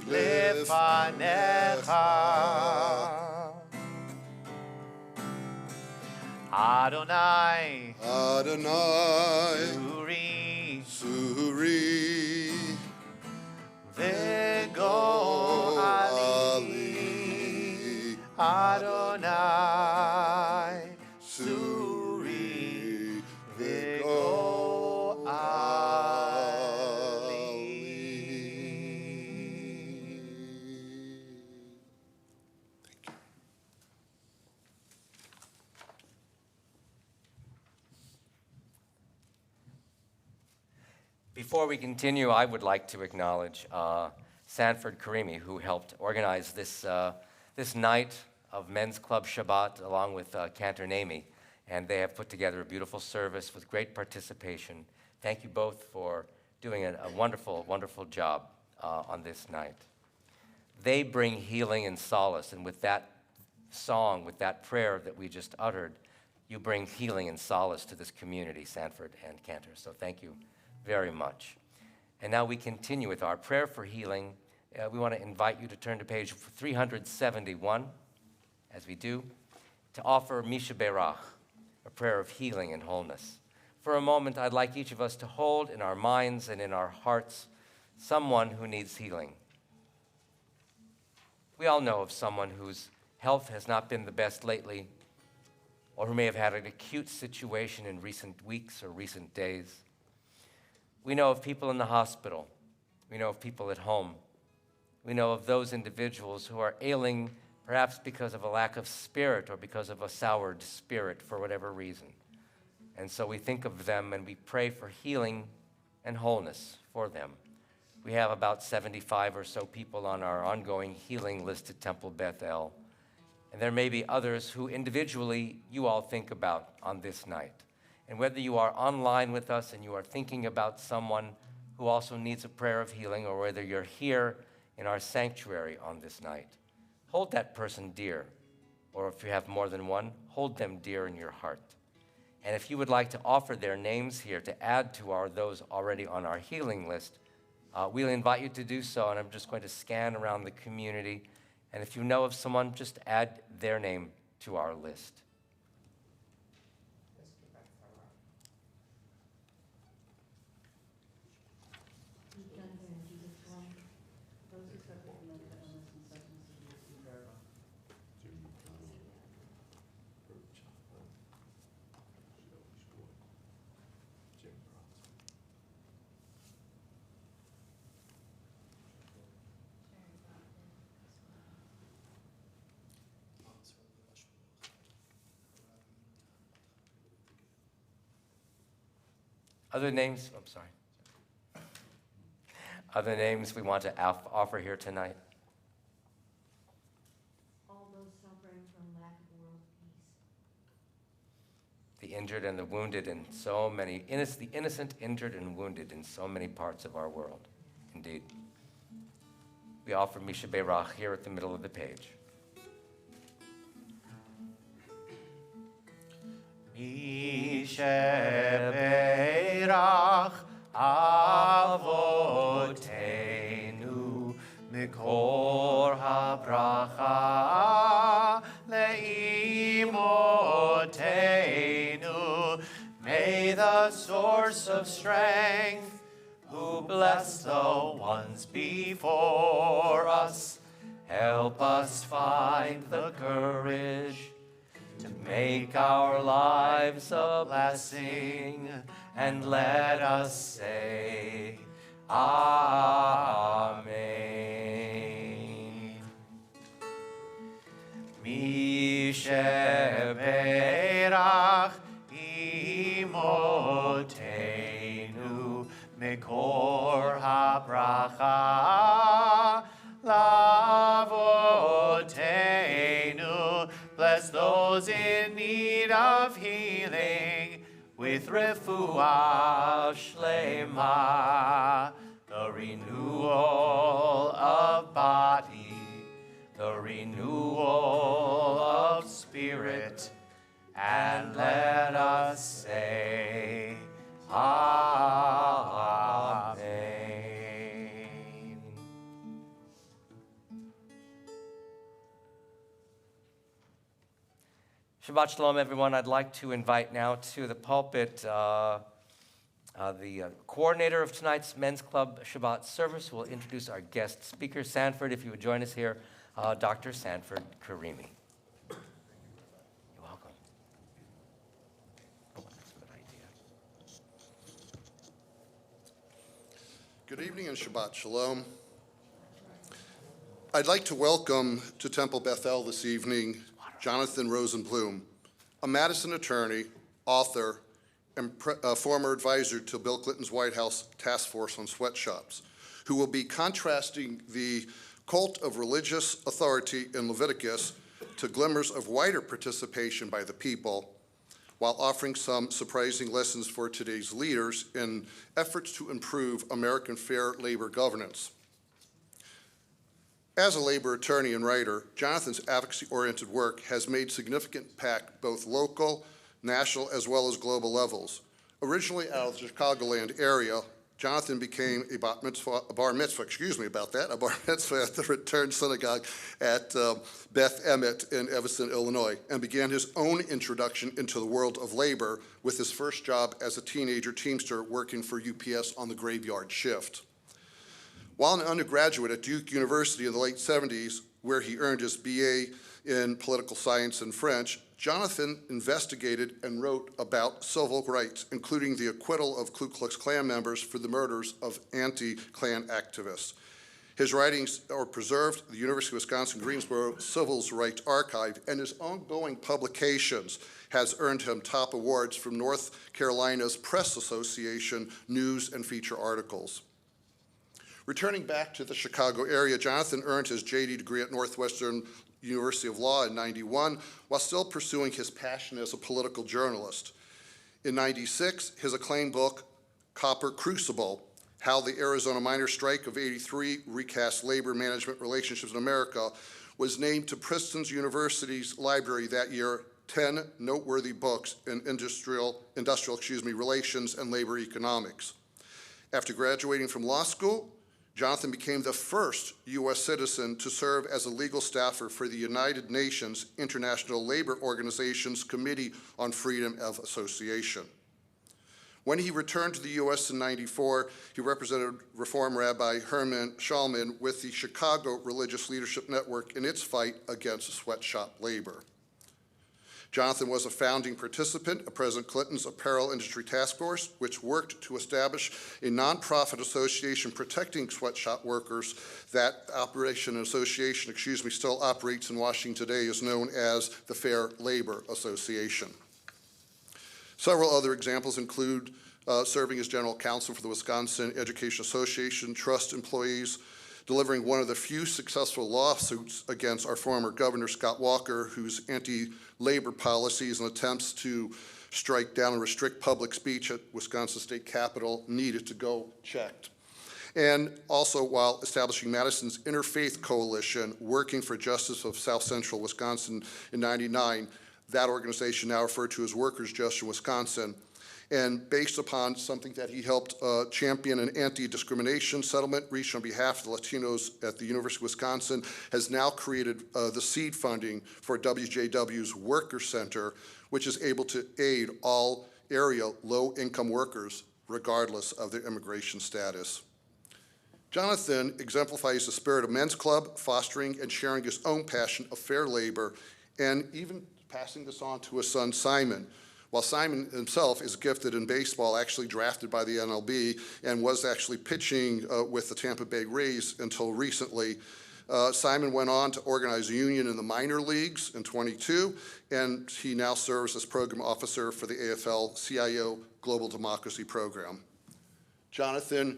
Lefanecha Adonai Suri Vego Ali Adonai Suri Vego Before we continue, I would like to acknowledge Sanford Karimi, who helped organize this night of Men's Club Shabbat, along with Cantor Nami, and they have put together a beautiful service with great participation. Thank you both for doing a wonderful, wonderful job on this night. They bring healing and solace, and with that song, with that prayer that we just uttered, you bring healing and solace to this community, Sanford and Cantor. So thank you very much. And now we continue with our prayer for healing. We want to invite you to turn to page 371, as we do, to offer Misha Berach, a prayer of healing and wholeness. For a moment, I'd like each of us to hold in our minds and in our hearts someone who needs healing. We all know of someone whose health has not been the best lately, or who may have had an acute situation in recent weeks or recent days. We know of people in the hospital. We know of people at home. We know of those individuals who are ailing perhaps because of a lack of spirit or because of a soured spirit for whatever reason. And so we think of them and we pray for healing and wholeness for them. We have about 75 or so people on our ongoing healing list at Temple Beth El. And there may be others who individually you all think about on this night. And whether you are online with us and you are thinking about someone who also needs a prayer of healing, or whether you're here in our sanctuary on this night, hold that person dear. Or if you have more than one, hold them dear in your heart. And if you would like to offer their names here to add to those already on our healing list, we'll invite you to do so, and I'm just going to scan around the community. And if you know of someone, just add their name to our list. Other names, I'm sorry. Other names we want to offer here tonight? All those suffering from lack of world peace. The injured and the wounded in so many, the innocent, injured, and wounded in so many parts of our world. Indeed. We offer Misha Berach here at the middle of the page. Misha Berach Avotenu Mikor HaBracha Leimotenu. May the source of strength, who bless the ones before us, help us find the courage to make our lives a blessing, and let us say, Amen. Misha Berach Imotenu Mikor HaBracha Lavotenu. Bless those in need of healing with refuah shlema, the renewal of body, the renewal of spirit, and let us say, Amen. Shabbat Shalom, everyone. I'd like to invite now to the pulpit the coordinator of tonight's Men's Club Shabbat service, who will introduce our guest speaker. Sanford, if you would join us here, Dr. Sanford Karimi. You're welcome. Oh, that's a good idea. Good evening and Shabbat Shalom. I'd like to welcome to Temple Beth El this evening Jonathan Rosenblum, a Madison attorney, author, and former advisor to Bill Clinton's White House Task Force on Sweatshops, who will be contrasting the cult of religious authority in Leviticus to glimmers of wider participation by the people, while offering some surprising lessons for today's leaders in efforts to improve American fair labor governance. As a labor attorney and writer, Jonathan's advocacy-oriented work has made significant impact both local national as well as global levels. Originally out of the Chicagoland area, Jonathan became a bar mitzvah at the Returned Synagogue at Beth Emmet in Evanston, Illinois, and began his own introduction into the world of labor with his first job as a teenager teamster working for UPS on the graveyard shift. While an undergraduate at Duke University in the late 70s, where he earned his BA in political science and French, Jonathan investigated and wrote about civil rights, including the acquittal of Ku Klux Klan members for the murders of anti-Klan activists. His writings are preserved at the University of Wisconsin-Greensboro Civil Rights Archive, and his ongoing publications has earned him top awards from North Carolina's Press Association news and feature articles. Returning back to the Chicago area, Jonathan earned his JD degree at Northwestern University of Law in '91, while still pursuing his passion as a political journalist. In '96, his acclaimed book, Copper Crucible, How the Arizona Miners' Strike of '83 Recast Labor Management Relationships in America, was named to Princeton University's library that year 10 noteworthy books in industrial relations and labor economics. After graduating from law school, Jonathan became the first U.S. citizen to serve as a legal staffer for the United Nations International Labor Organization's Committee on Freedom of Association. When he returned to the U.S. in '94, he represented Reform Rabbi Herman Schallman with the Chicago Religious Leadership Network in its fight against sweatshop labor. Jonathan was a founding participant of President Clinton's Apparel Industry Task Force, which worked to establish a nonprofit association protecting sweatshop workers. That association still operates in Washington today, is known as the Fair Labor Association. Several other examples include serving as general counsel for the Wisconsin Education Association Trust employees, delivering one of the few successful lawsuits against our former governor, Scott Walker, whose anti-labor policies and attempts to strike down and restrict public speech at Wisconsin State Capitol needed to go checked. And also while establishing Madison's Interfaith Coalition, working for justice of South Central Wisconsin in '99, that organization now referred to as Workers' Justice in Wisconsin, and based upon something that he helped champion, an anti-discrimination settlement reached on behalf of the Latinos at the University of Wisconsin, has now created the seed funding for WJW's Worker Center, which is able to aid all area low-income workers regardless of their immigration status. Jonathan exemplifies the spirit of Men's Club, fostering and sharing his own passion of fair labor, and even passing this on to his son, Simon. While Simon himself is gifted in baseball, actually drafted by the MLB, and was actually pitching with the Tampa Bay Rays until recently, Simon went on to organize a union in the minor leagues in '22, and he now serves as program officer for the AFL-CIO Global Democracy Program. Jonathan,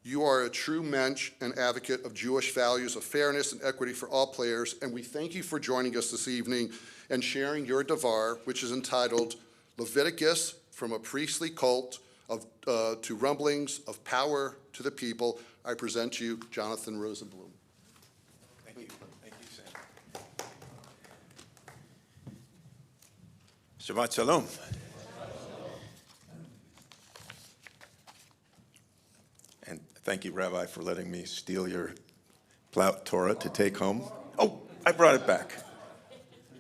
you are a true mensch and advocate of Jewish values of fairness and equity for all players, and we thank you for joining us this evening and sharing your Devar, which is entitled Leviticus, from a priestly cult to rumblings of power to the people. I present to you Jonathan Rosenblum. Thank you. Thank you, Sam. Shabbat Shalom. And thank you, Rabbi, for letting me steal your Plaut Torah to take home. Oh, I brought it back.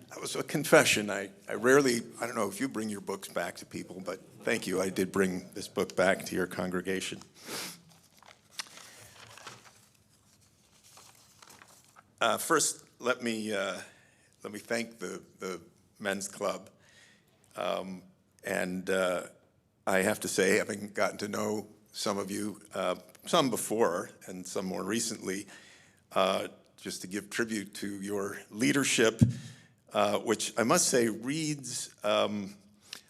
That was a confession. I don't know if you bring your books back to people, but thank you. I did bring this book back to your congregation. First, let me thank the Men's Club. And I have to say, having gotten to know some of you, some before and some more recently, just to give tribute to your leadership, which I must say reads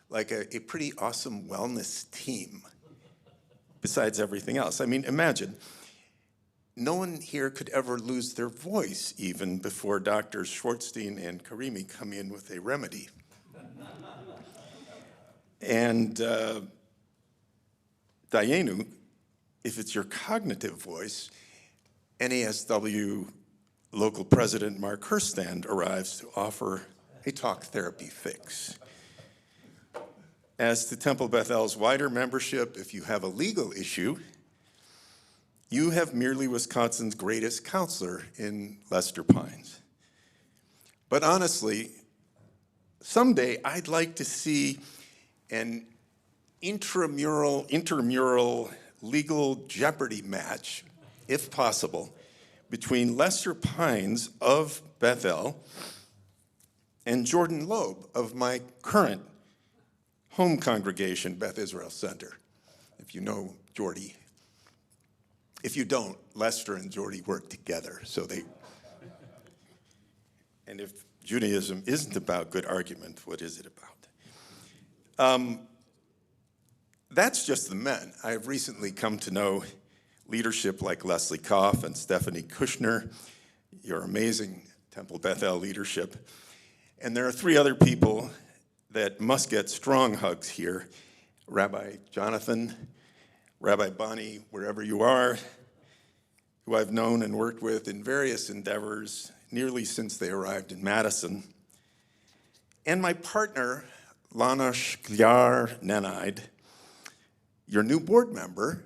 like a pretty awesome wellness team, besides everything else. I mean, imagine, no one here could ever lose their voice even before Drs. Schwartzstein and Karimi come in with a remedy. And Dayenu, if it's your cognitive voice, NASW local president Mark Herstand arrives to offer a talk therapy fix. As to Temple Bethel's wider membership, if you have a legal issue, you have merely Wisconsin's greatest counselor in Lester Pines. But honestly, someday I'd like to see an intramural legal jeopardy match, if possible, between Lester Pines of Bethel and Jordan Loeb of my current home congregation, Beth Israel Center, if you know Jordy. If you don't, Lester and Jordy work together, and if Judaism isn't about good argument, what is it about? That's just the men. I've recently come to know leadership like Leslie Koff and Stephanie Kushner, your amazing Temple Bethel leadership. And there are three other people that must get strong hugs here. Rabbi Jonathan, Rabbi Bonnie, wherever you are, who I've known and worked with in various endeavors nearly since they arrived in Madison. And my partner, Lana Shklyar Nenide, your new board member.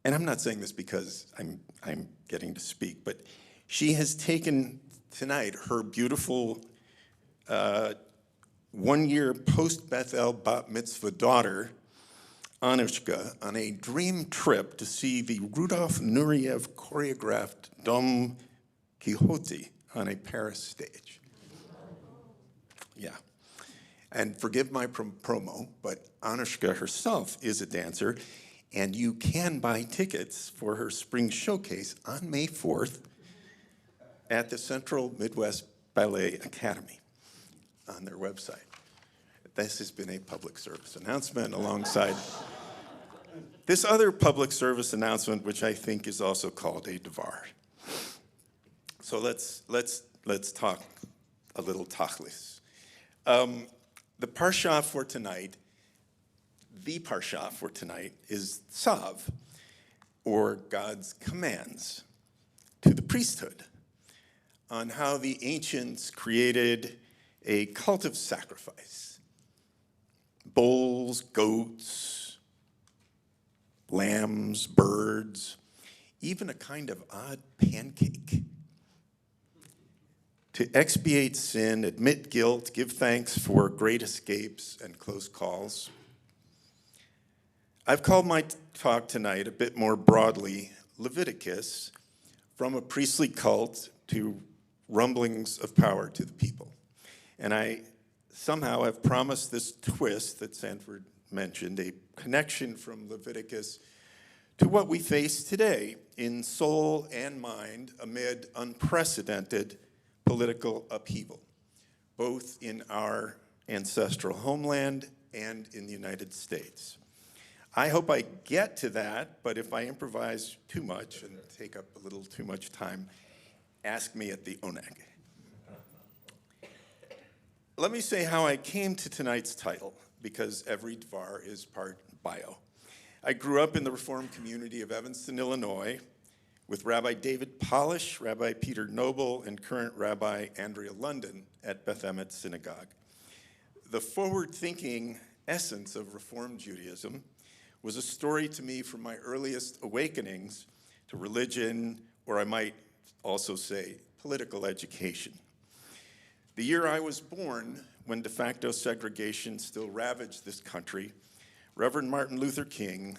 And I'm not saying this because I'm getting to speak, but she has taken tonight her beautiful 1-year post-Bethel Bat Mitzvah daughter, Anushka, on a dream trip to see the Rudolf Nureyev choreographed Don Quixote on a Paris stage. Yeah. And forgive my promo, but Anushka herself is a dancer, and you can buy tickets for her spring showcase on May 4th at the Central Midwest Ballet Academy on their website. This has been a public service announcement alongside this other public service announcement, which I think is also called a devar. So let's talk a little tachlis. The parsha for tonight, is Tzav, or God's commands to the priesthood, on how the ancients created a cult of sacrifice. Bulls, goats, lambs, birds, even a kind of odd pancake. To expiate sin, admit guilt, give thanks for great escapes and close calls. I've called my talk tonight a bit more broadly Leviticus, from a priestly cult to rumblings of power to the people. And I somehow have promised this twist that Sanford mentioned, a connection from Leviticus to what we face today in soul and mind amid unprecedented political upheaval, both in our ancestral homeland and in the United States. I hope I get to that, but if I improvise too much and take up a little too much time, ask me at the oneg. Let me say how I came to tonight's title, because every dvar is part bio. I grew up in the Reformed community of Evanston, Illinois, with Rabbi David Polish, Rabbi Peter Noble, and current Rabbi Andrea London at Beth Emet Synagogue. The forward-thinking essence of Reformed Judaism was a story to me from my earliest awakenings to religion, or I might also say political education. The year I was born, when de facto segregation still ravaged this country, Reverend Martin Luther King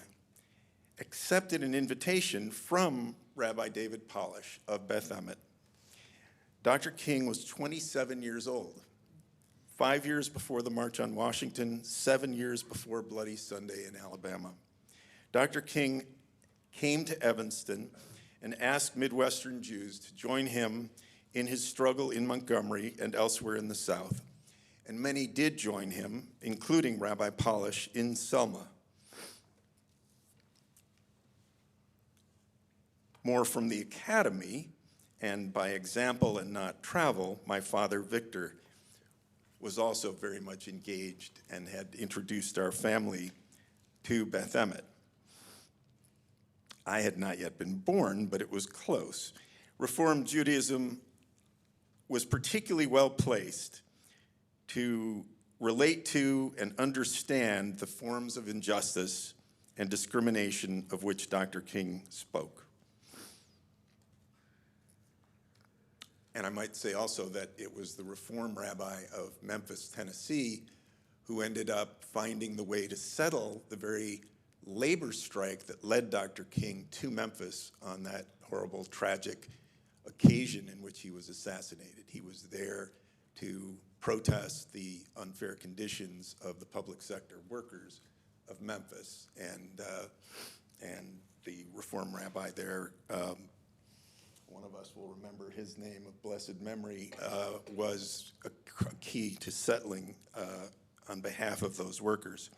accepted an invitation from Rabbi David Polish of Beth Emet. Dr. King was 27 years old, 5 years before the March on Washington, 7 years before Bloody Sunday in Alabama. Dr. King came to Evanston and asked Midwestern Jews to join him in his struggle in Montgomery and elsewhere in the South. And many did join him, including Rabbi Polish in Selma. More from the academy, and by example and not travel, my father, Victor, was also very much engaged and had introduced our family to Beth Emet. I had not yet been born, but it was close. Reformed Judaism was particularly well placed to relate to and understand the forms of injustice and discrimination of which Dr. King spoke. And I might say also that it was the Reform rabbi of Memphis, Tennessee, who ended up finding the way to settle the very labor strike that led Dr. King to Memphis on that horrible, tragic occasion in which he was assassinated. He was there to protest the unfair conditions of the public sector workers of Memphis. And the Reform rabbi there, one of us will remember his name of blessed memory, was a key to settling on behalf of those workers.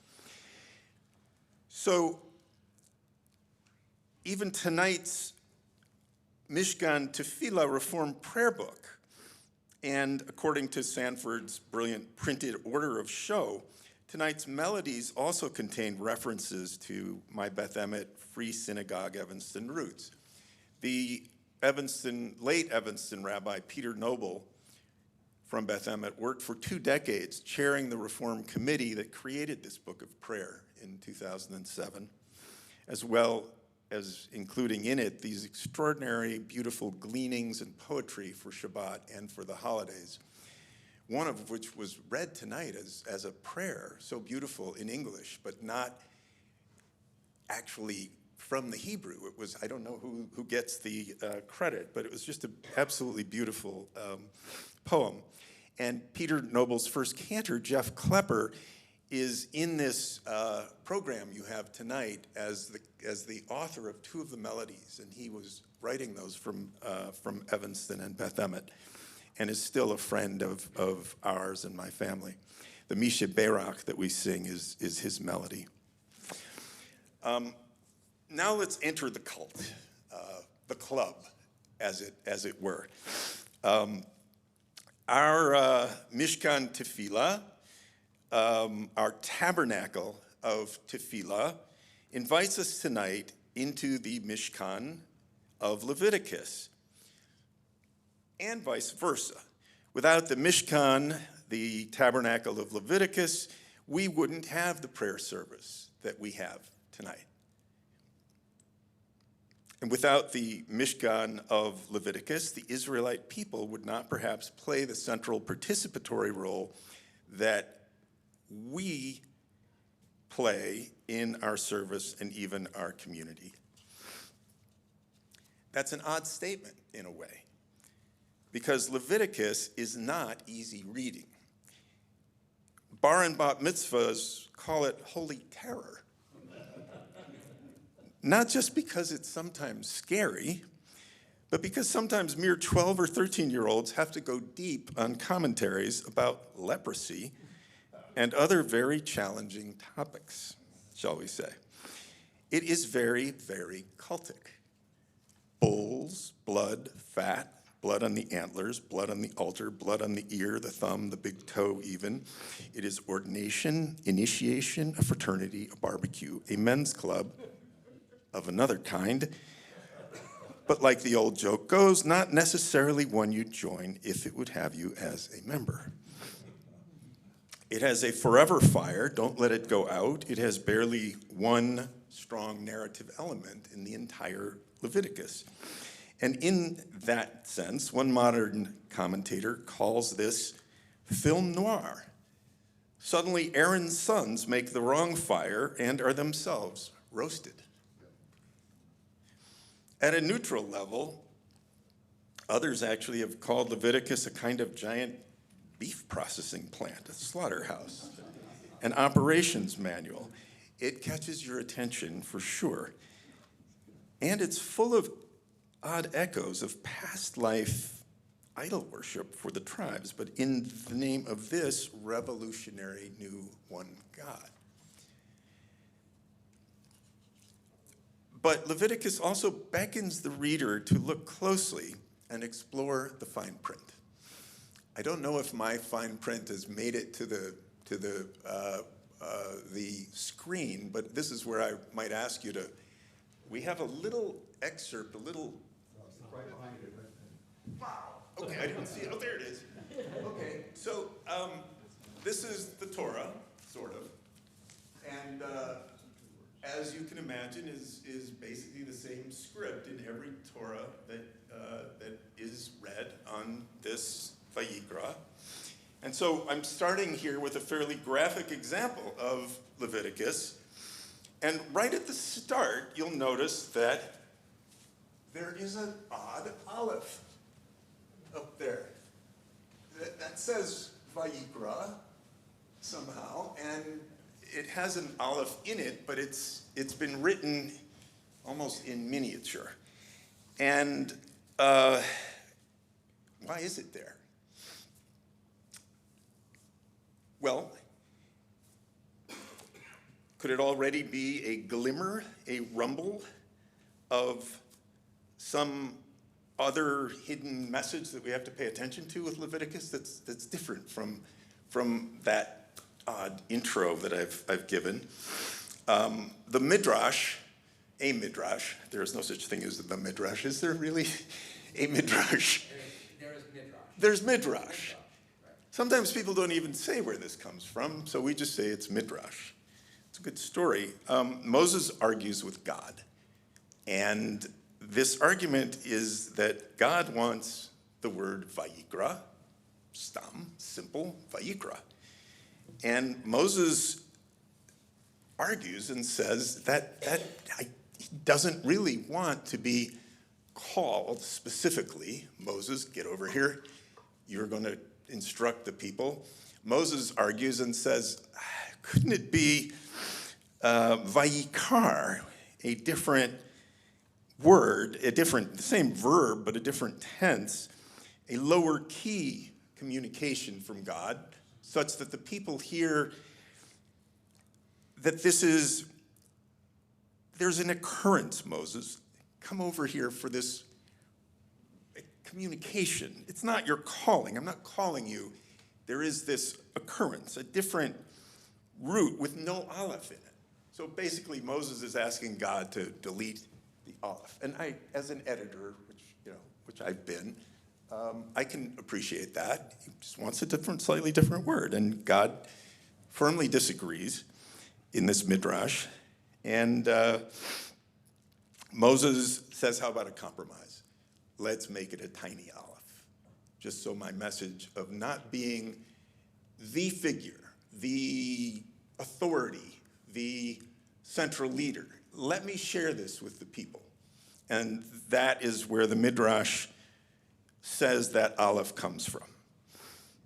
So even tonight's Mishkan Tefillah Reform Prayer Book, and according to Sanford's brilliant printed order of show, tonight's melodies also contain references to my Beth Emmet Free Synagogue Evanston roots. The late Evanston rabbi Peter Noble from Beth Emmet worked for 2 decades chairing the Reform Committee that created this book of prayer in 2007, as well as including in it these extraordinary, beautiful gleanings and poetry for Shabbat and for the holidays, one of which was read tonight as a prayer, so beautiful in English, but not actually from the Hebrew. It was, I don't know who gets the credit, but it was just an absolutely beautiful poem. And Peter Noble's first cantor, Jeff Klepper, is in this program you have tonight as the author of 2 of the melodies, and he was writing those from Evanston and Beth Emmet, and is still a friend of ours and my family. The Misha Berak that we sing is his melody. Now let's enter the cult, the club, as it were. Our Mishkan Tefillah, our tabernacle of Tefillah, invites us tonight into the Mishkan of Leviticus, and vice versa. Without the Mishkan, the tabernacle of Leviticus, we wouldn't have the prayer service that we have tonight. And without the Mishkan of Leviticus, the Israelite people would not perhaps play the central participatory role that we play in our service and even our community. That's an odd statement in a way, because Leviticus is not easy reading. Bar and bat mitzvahs call it holy terror. Not just because it's sometimes scary, but because sometimes mere 12 or 13-year-olds have to go deep on commentaries about leprosy and other very challenging topics, shall we say. It is very, very cultic. Bulls, blood, fat, blood on the antlers, blood on the altar, blood on the ear, the thumb, the big toe even. It is ordination, initiation, a fraternity, a barbecue, a men's club of another kind, but like the old joke goes, not necessarily one you'd join if it would have you as a member. It has a forever fire, don't let it go out. It has barely one strong narrative element in the entire Leviticus. And in that sense, one modern commentator calls this film noir. Suddenly, Aaron's sons make the wrong fire and are themselves roasted. At a neutral level, others actually have called Leviticus a kind of giant beef processing plant, a slaughterhouse, an operations manual. It catches your attention for sure. And it's full of odd echoes of past life idol worship for the tribes, but in the name of this revolutionary new one God. But Leviticus also beckons the reader to look closely and explore the fine print. I don't know if my fine print has made it to the screen, but this is where I might ask you to. We have a little excerpt, a little. Right behind you. Wow. Okay, I didn't see it. Oh, there it is. Okay, so this is the Torah, sort of. And as you can imagine, is basically the same script in every Torah that is read on this Vayikra. And so I'm starting here with a fairly graphic example of Leviticus. And right at the start, you'll notice that there is an odd aleph up there. That says Vayikra somehow, and it has an aleph in it, but it's been written almost in miniature. And why is it there? Well, could it already be a glimmer, a rumble of some other hidden message that we have to pay attention to with Leviticus that's different from that odd intro that I've given? The Midrash, a Midrash, there is no such thing as the Midrash. Is there really a Midrash? There is Midrash. There's Midrash. Sometimes people don't even say where this comes from, so we just say it's Midrash. It's a good story. Moses argues with God, and this argument is that God wants the word Vayikra, stam, simple, Vayikra. And Moses argues and says that he doesn't really want to be called specifically, Moses, get over here, you're going to instruct the people. Moses argues and says, couldn't it be Vayikar, a different word, the same verb, but a different tense, a lower key communication from God, such that the people hear that there's an occurrence, Moses. Come over here for this communication. It's not your calling. I'm not calling you. There is this occurrence, a different root with no aleph in it. So basically, Moses is asking God to delete the aleph. And I, as an editor, which I've been, I can appreciate that. He just wants a slightly different word. And God firmly disagrees in this midrash. And Moses says, how about a compromise? Let's make it a tiny aleph. Just so my message of not being the figure, the authority, the central leader. Let me share this with the people. And that is where the midrash says that aleph comes from.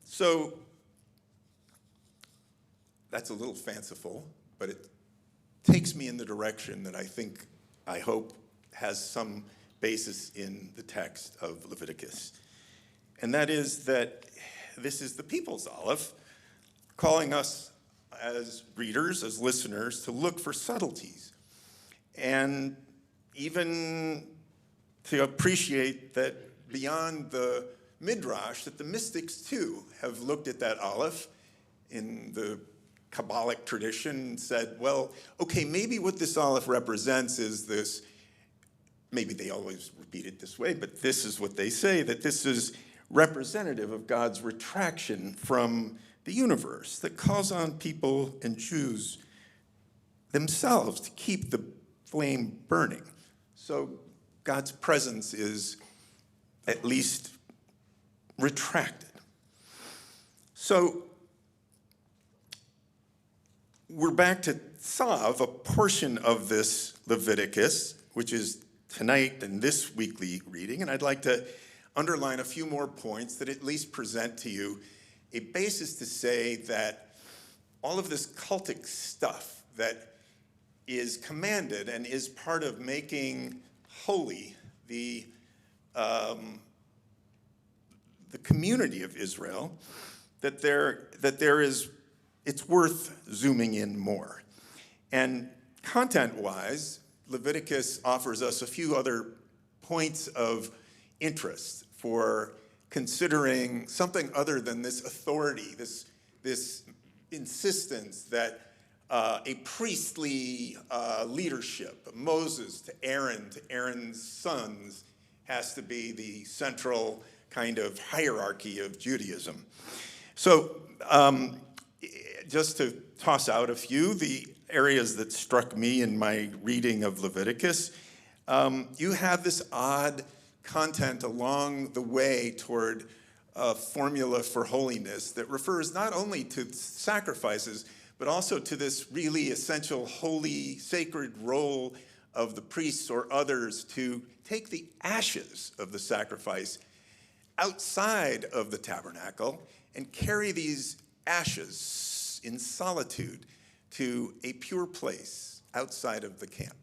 So that's a little fanciful, but it takes me in the direction that I hope has some basis in the text of Leviticus. And that is that this is the people's aleph, calling us as readers, as listeners, to look for subtleties. And even to appreciate that beyond the midrash, that the mystics too have looked at that aleph in the Kabbalic tradition and said, well, okay, maybe what this aleph represents is this, maybe they always repeat it this way, but this is what they say, that this is representative of God's retraction from the universe that calls on people and Jews themselves to keep the flame burning. So God's presence is at least retracted. So we're back to Tzav, a portion of this Leviticus, which is tonight and this weekly reading, and I'd like to underline a few more points that at least present to you a basis to say that all of this cultic stuff that is commanded and is part of making holy the community of Israel, it's worth zooming in more. And content-wise, Leviticus offers us a few other points of interest for considering something other than this authority, this insistence that a priestly leadership, Moses to Aaron's sons, has to be the central kind of hierarchy of Judaism. So just to toss out a few, the areas that struck me in my reading of Leviticus, you have this odd content along the way toward a formula for holiness that refers not only to sacrifices, but also to this really essential holy, sacred role of the priests or others to take the ashes of the sacrifice outside of the tabernacle and carry these ashes in solitude to a pure place outside of the camp.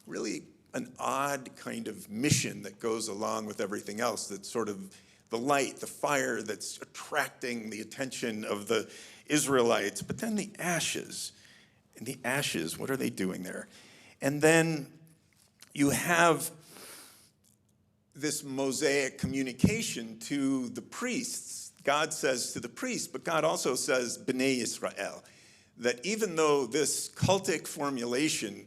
Really an odd kind of mission that goes along with everything else, that's sort of the light, the fire that's attracting the attention of the Israelites. But then the ashes, what are they doing there? And then you have this Mosaic communication to the priests. God says to the priests, but God also says, B'nai Israel, that even though this cultic formulation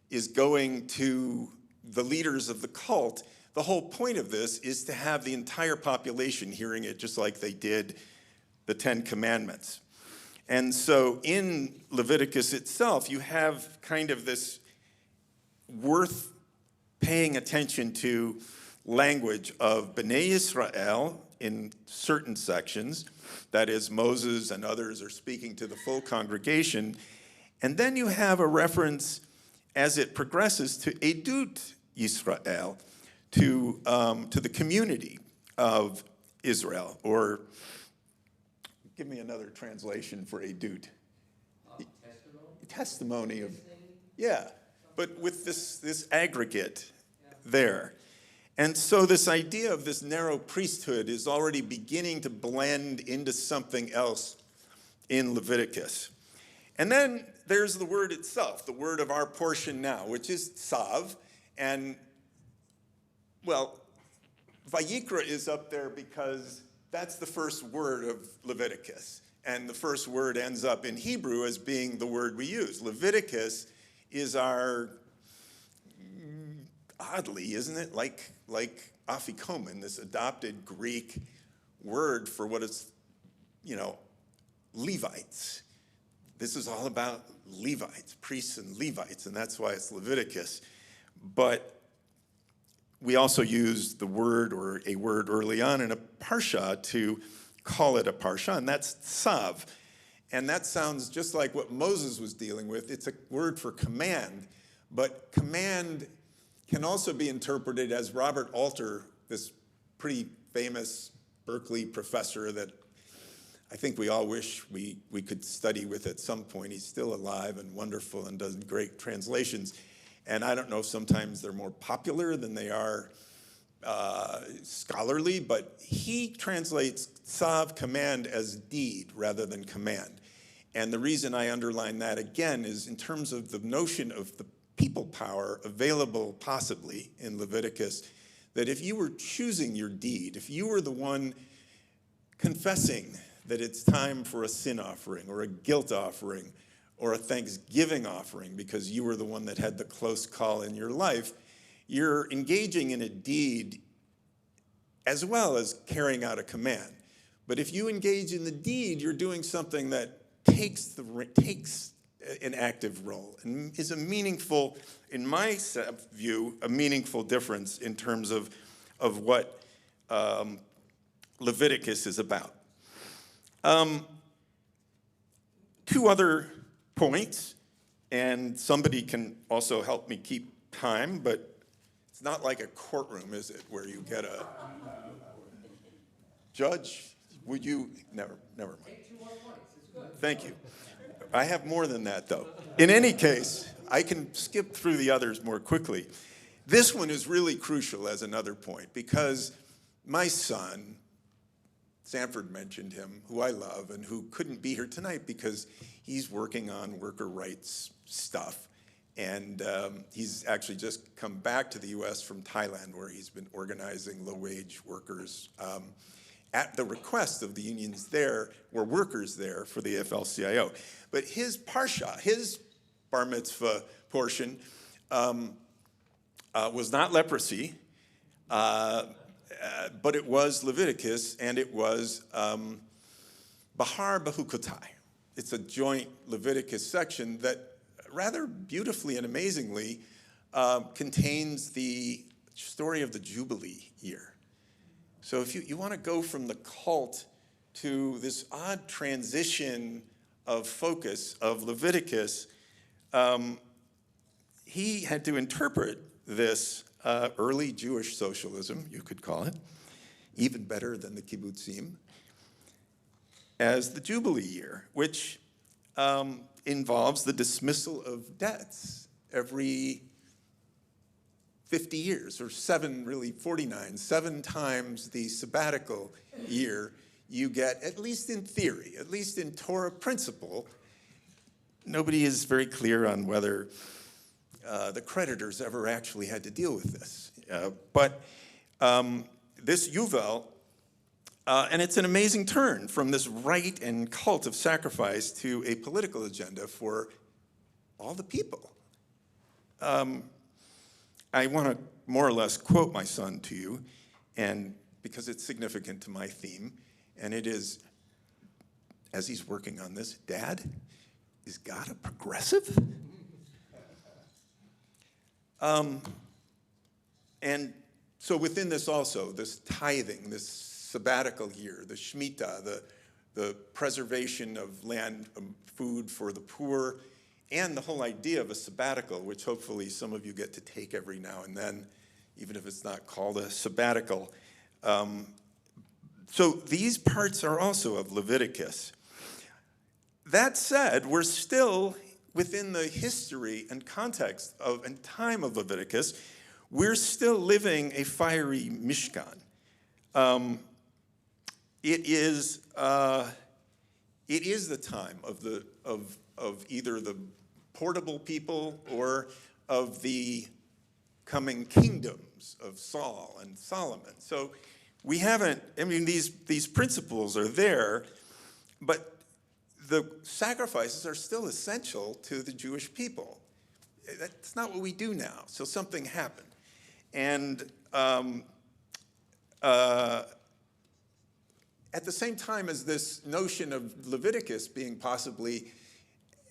is going to the leaders of the cult, the whole point of this is to have the entire population hearing it just like they did the Ten Commandments. And so in Leviticus itself, you have kind of this worth paying attention to language of B'nai Israel in certain sections. That is, Moses and others are speaking to the full congregation. And then you have a reference as it progresses to Edut Yisrael, to the community of Israel, or give me another translation for Edut. Testimony of, yeah, but with this aggregate there. And so this idea of this narrow priesthood is already beginning to blend into something else in Leviticus. And then there's the word itself, the word of our portion now, which is tzav. And, well, Vayikra is up there because that's the first word of Leviticus. And the first word ends up in Hebrew as being the word we use. Leviticus is our, oddly, isn't it, like afikomen, this adopted Greek word for what is, Levites. This is all about Levites, priests and Levites, and that's why it's Leviticus. But we also use the word or a word early on in a parsha to call it a parsha, and that's tzav. And that sounds just like what Moses was dealing with. It's a word for command, but command can also be interpreted as Robert Alter, this pretty famous Berkeley professor that I think we all wish we could study with at some point. He's still alive and wonderful and does great translations. And I don't know if sometimes they're more popular than they are scholarly, but he translates tzav, command, as deed rather than command. And the reason I underline that again is in terms of the notion of the people power available possibly in Leviticus, that if you were choosing your deed, if you were the one confessing that it's time for a sin offering or a guilt offering or a thanksgiving offering because you were the one that had the close call in your life, you're engaging in a deed as well as carrying out a command. But if you engage in the deed, you're doing something that takes an active role and is a meaningful, in my view, a meaningful difference in terms of what Leviticus is about. Two other points, and somebody can also help me keep time, but it's not like a courtroom, is it, where you get a judge? Would you? Never mind. Thank you. I have more than that, though. In any case, I can skip through the others more quickly. This one is really crucial as another point, because my son, Sanford mentioned him, who I love and who couldn't be here tonight because he's working on worker rights stuff. And he's actually just come back to the U.S. from Thailand, where he's been organizing low-wage workers at the request of the unions there, or workers there for the AFL-CIO. But his parsha, his bar mitzvah portion, was not leprosy, but it was Leviticus, and it was Bahar Bahukotai. it's a joint Leviticus section that rather beautifully and amazingly contains the story of the Jubilee year. So if you want to go from the cult to this odd transition of focus of Leviticus, he had to interpret this early Jewish socialism, you could call it, even better than the kibbutzim, as the Jubilee year, which involves the dismissal of debts every 50 years, or 49, 7 times the sabbatical year. You get, at least in theory, at least in Torah principle, nobody is very clear on whether the creditors ever actually had to deal with this. But this Yuval, and it's an amazing turn from this rite and cult of sacrifice to a political agenda for all the people. I want to more or less quote my son to you, and because it's significant to my theme, and it is, as he's working on this, Dad, is God a progressive? And so within this also, this tithing, this sabbatical year, the Shemitah, the preservation of land, food for the poor, and the whole idea of a sabbatical, which hopefully some of you get to take every now and then, even if it's not called a sabbatical. So these parts are also of Leviticus. That said, we're still within the history and context of and time of Leviticus. We're still living a fiery Mishkan. It is the time of either the portable people or of the coming kingdoms of Saul and Solomon. So we haven't, these principles are there, but the sacrifices are still essential to the Jewish people. That's not what we do now. So something happened. And at the same time as this notion of Leviticus being possibly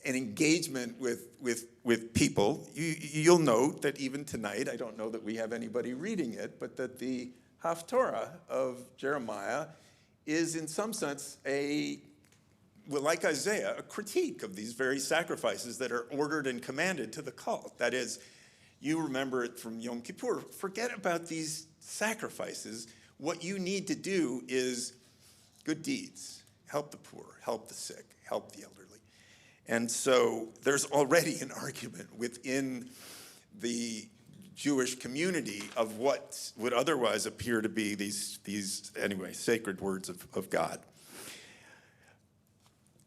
an engagement with people, you'll note that even tonight, I don't know that we have anybody reading it, but that the Haftorah of Jeremiah is in some sense like Isaiah, a critique of these very sacrifices that are ordered and commanded to the cult. That is, you remember it from Yom Kippur. Forget about these sacrifices. What you need to do is good deeds. Help the poor, help the sick, help the elderly. And so there's already an argument within the Jewish community of what would otherwise appear to be these sacred words of God.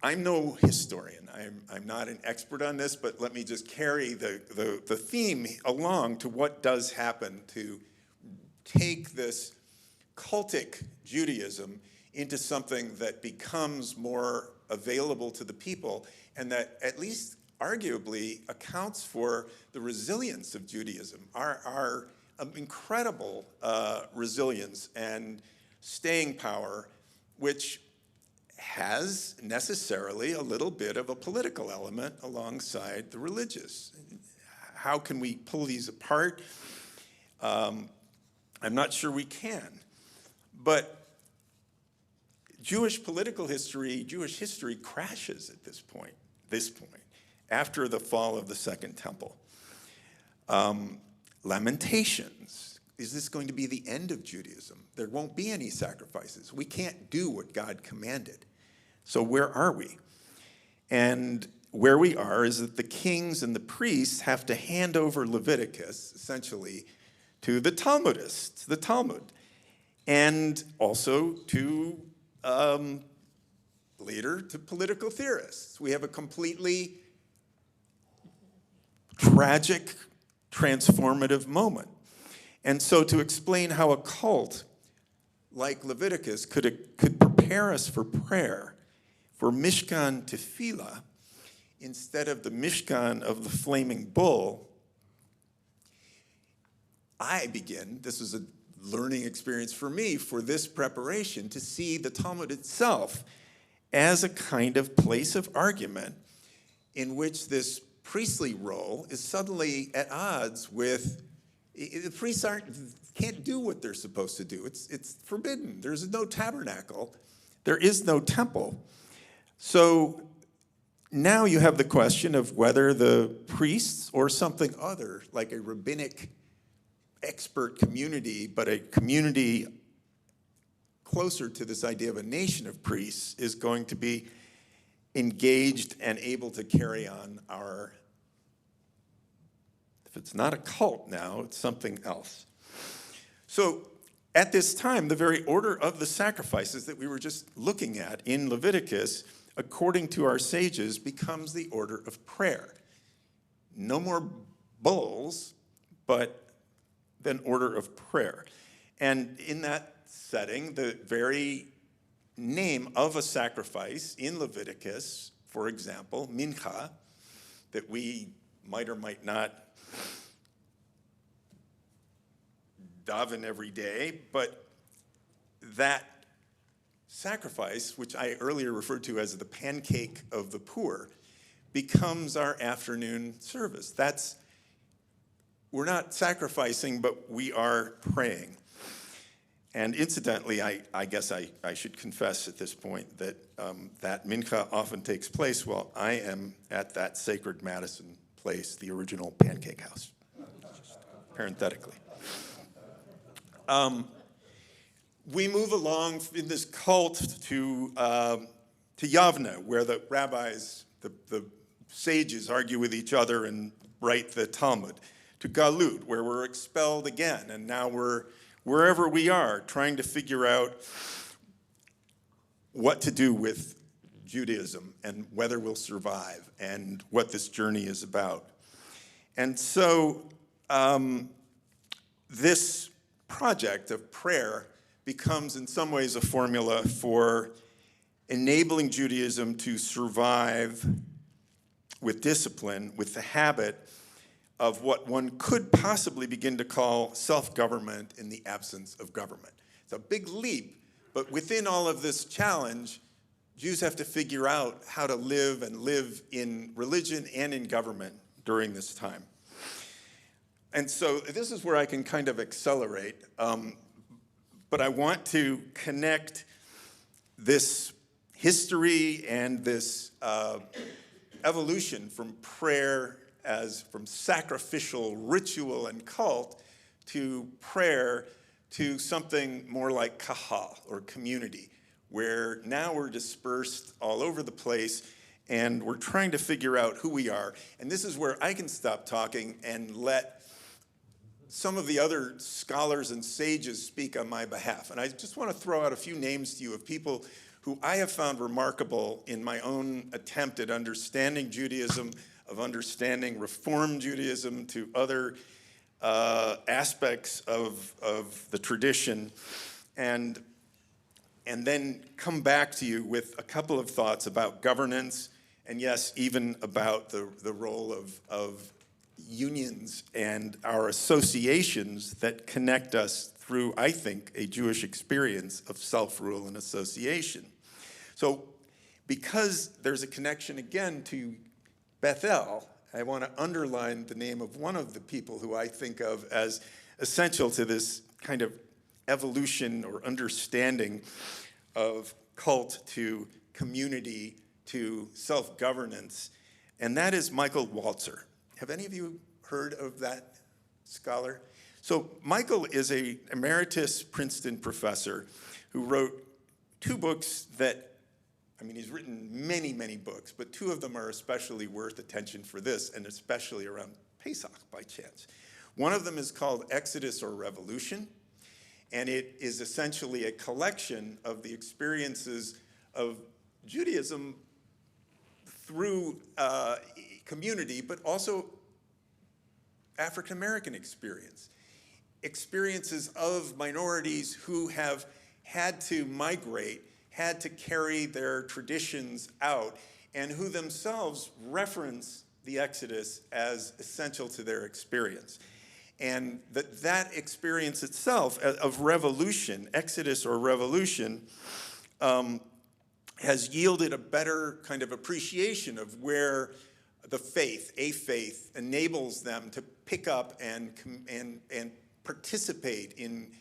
I'm no historian. I'm not an expert on this, but let me just carry the theme along to what does happen to take this cultic Judaism into something that becomes more available to the people and that at least arguably accounts for the resilience of Judaism, our incredible resilience and staying power, which has necessarily a little bit of a political element alongside the religious. How can we pull these apart? I'm not sure we can. But Jewish political history, Jewish history crashes at this point, after the fall of the Second Temple. Lamentations. Is this going to be the end of Judaism? There won't be any sacrifices. We can't do what God commanded. So where are we? And where we are is that the kings and the priests have to hand over Leviticus, essentially, to the Talmudists, the Talmud, and also to later to political theorists. We have a completely tragic, transformative moment. And so to explain how a cult like Leviticus could prepare us for prayer, for Mishkan Tefillah, instead of the Mishkan of the flaming bull, this was a learning experience for me for this preparation, to see the Talmud itself as a kind of place of argument in which this priestly role is suddenly at odds with, the priests can't do what they're supposed to do. It's forbidden. There's no tabernacle. There is no temple. So now you have the question of whether the priests or something other, like a rabbinic expert community, but a community closer to this idea of a nation of priests, is going to be engaged and able to carry on our, if it's not a cult now, it's something else. So at this time, the very order of the sacrifices that we were just looking at in Leviticus, according to our sages, becomes the order of prayer. No more bulls, but an order of prayer. And in that setting, the very name of a sacrifice in Leviticus, for example, mincha, that we might or might not daven every day, but that sacrifice, which I earlier referred to as the pancake of the poor, becomes our afternoon service. We're not sacrificing, but we are praying. And incidentally, I guess I should confess at this point that that mincha often takes place while I am at that sacred Madison place, the original pancake house, parenthetically. We move along in this cult to Yavne, where the rabbis, the sages, argue with each other and write the Talmud, to Galut, where we're expelled again, and now we're wherever we are, trying to figure out what to do with Judaism and whether we'll survive and what this journey is about. And so this project of prayer becomes in some ways a formula for enabling Judaism to survive with discipline, with the habit of what one could possibly begin to call self-government in the absence of government. It's a big leap, but within all of this challenge, Jews have to figure out how to live and live in religion and in government during this time. And so this is where I can kind of accelerate, but I want to connect this history and this evolution from prayer from sacrificial ritual and cult to prayer to something more like kahal, or community, where now we're dispersed all over the place and we're trying to figure out who we are. And this is where I can stop talking and let some of the other scholars and sages speak on my behalf. And I just want to throw out a few names to you of people who I have found remarkable in my own attempt at understanding Judaism, of understanding Reform Judaism to other aspects of the tradition, and then come back to you with a couple of thoughts about governance, and yes, even about the role of unions and our associations that connect us through, I think, a Jewish experience of self-rule and association. So because there's a connection again to Bethel, I want to underline the name of one of the people who I think of as essential to this kind of evolution or understanding of cult to community to self-governance, and that is Michael Walzer. Have any of you heard of that scholar? So Michael is an emeritus Princeton professor who wrote two books that, he's written many, many books, but two of them are especially worth attention for this, and especially around Pesach by chance. One of them is called Exodus or Revolution, and it is essentially a collection of the experiences of Judaism through community, but also African American experiences of minorities who have had to migrate, had to carry their traditions out, and who themselves reference the Exodus as essential to their experience. And that experience itself of revolution, Exodus or revolution, has yielded a better kind of appreciation of where a faith, enables them to pick up and participate in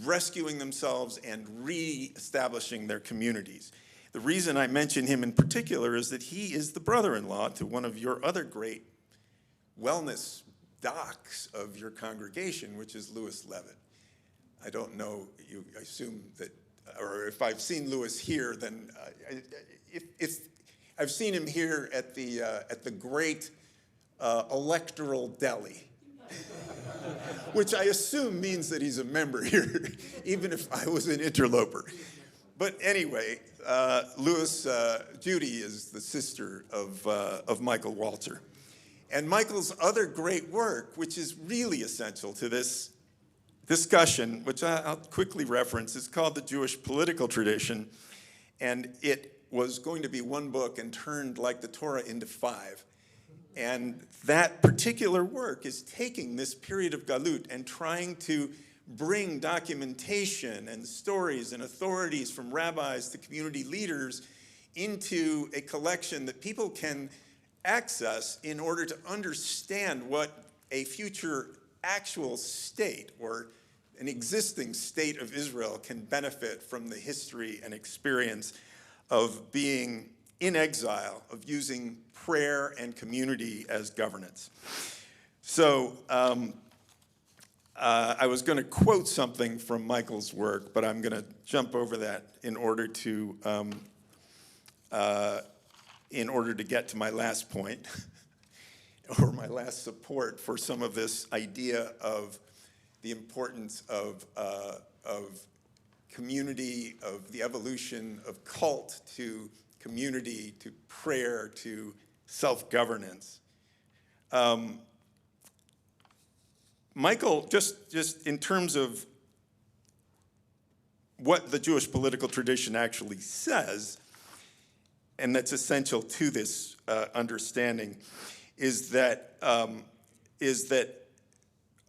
rescuing themselves and re-establishing their communities. The reason I mention him in particular is that he is the brother-in-law to one of your other great wellness docs of your congregation, which is Louis Levitt. I don't know, I assume that, or if I've seen Louis here, then if I've seen him here at the great electoral deli, which I assume means that he's a member here, even if I was an interloper. But anyway, Judy is the sister of Michael Walter. And Michael's other great work, which is really essential to this discussion, which I'll quickly reference, is called The Jewish Political Tradition. And it was going to be one book and turned, like the Torah, into 5. And that particular work is taking this period of Galut and trying to bring documentation and stories and authorities from rabbis to community leaders into a collection that people can access in order to understand what a future actual state or an existing state of Israel can benefit from the history and experience of being in exile, of using prayer and community as governance. So I was going to quote something from Michael's work, but I'm going to jump over that in order to get to my last point, or my last support for some of this idea of the importance of community, of the evolution of cult to community, to prayer, to self-governance. Michael, just in terms of what the Jewish political tradition actually says, and that's essential to this understanding, is that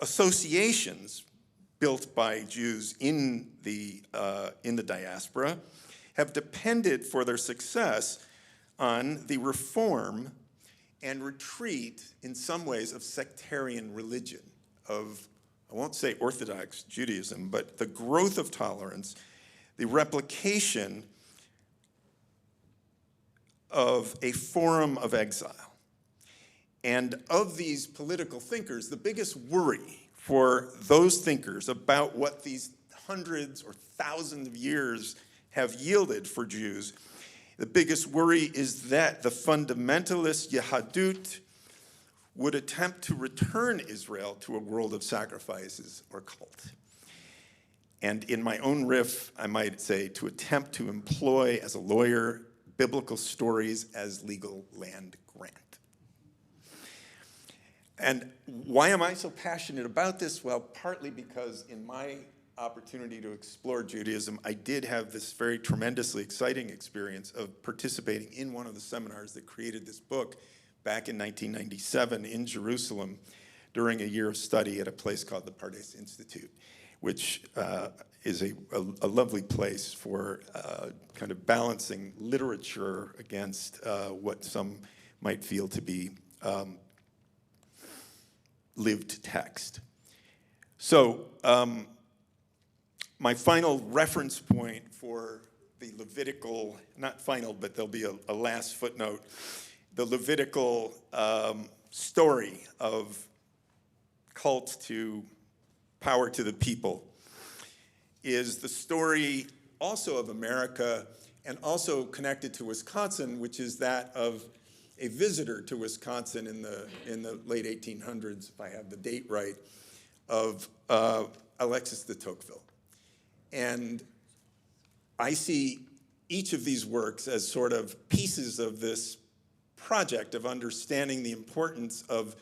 associations built by Jews in the diaspora have depended for their success on the reform and retreat, in some ways, of sectarian religion, of, I won't say Orthodox Judaism, but the growth of tolerance, the replication of a forum of exile. And of these political thinkers, the biggest worry for those thinkers about what these hundreds or thousands of years have yielded for Jews, the biggest worry is that the fundamentalist Yahadut would attempt to return Israel to a world of sacrifices or cult. And in my own riff, I might say to attempt to employ, as a lawyer, biblical stories as legal land grant. And why am I so passionate about this? Well, partly because in my opportunity to explore Judaism, I did have this very tremendously exciting experience of participating in one of the seminars that created this book back in 1997 in Jerusalem during a year of study at a place called the Pardes Institute, which is a lovely place for kind of balancing literature against what some might feel to be lived text. So my final reference point for the Levitical, not final, but there'll be a last footnote, the Levitical story of cult to power to the people is the story also of America and also connected to Wisconsin, which is that of a visitor to Wisconsin in the late 1800s, if I have the date right, of Alexis de Tocqueville. And I see each of these works as sort of pieces of this project of understanding the importance of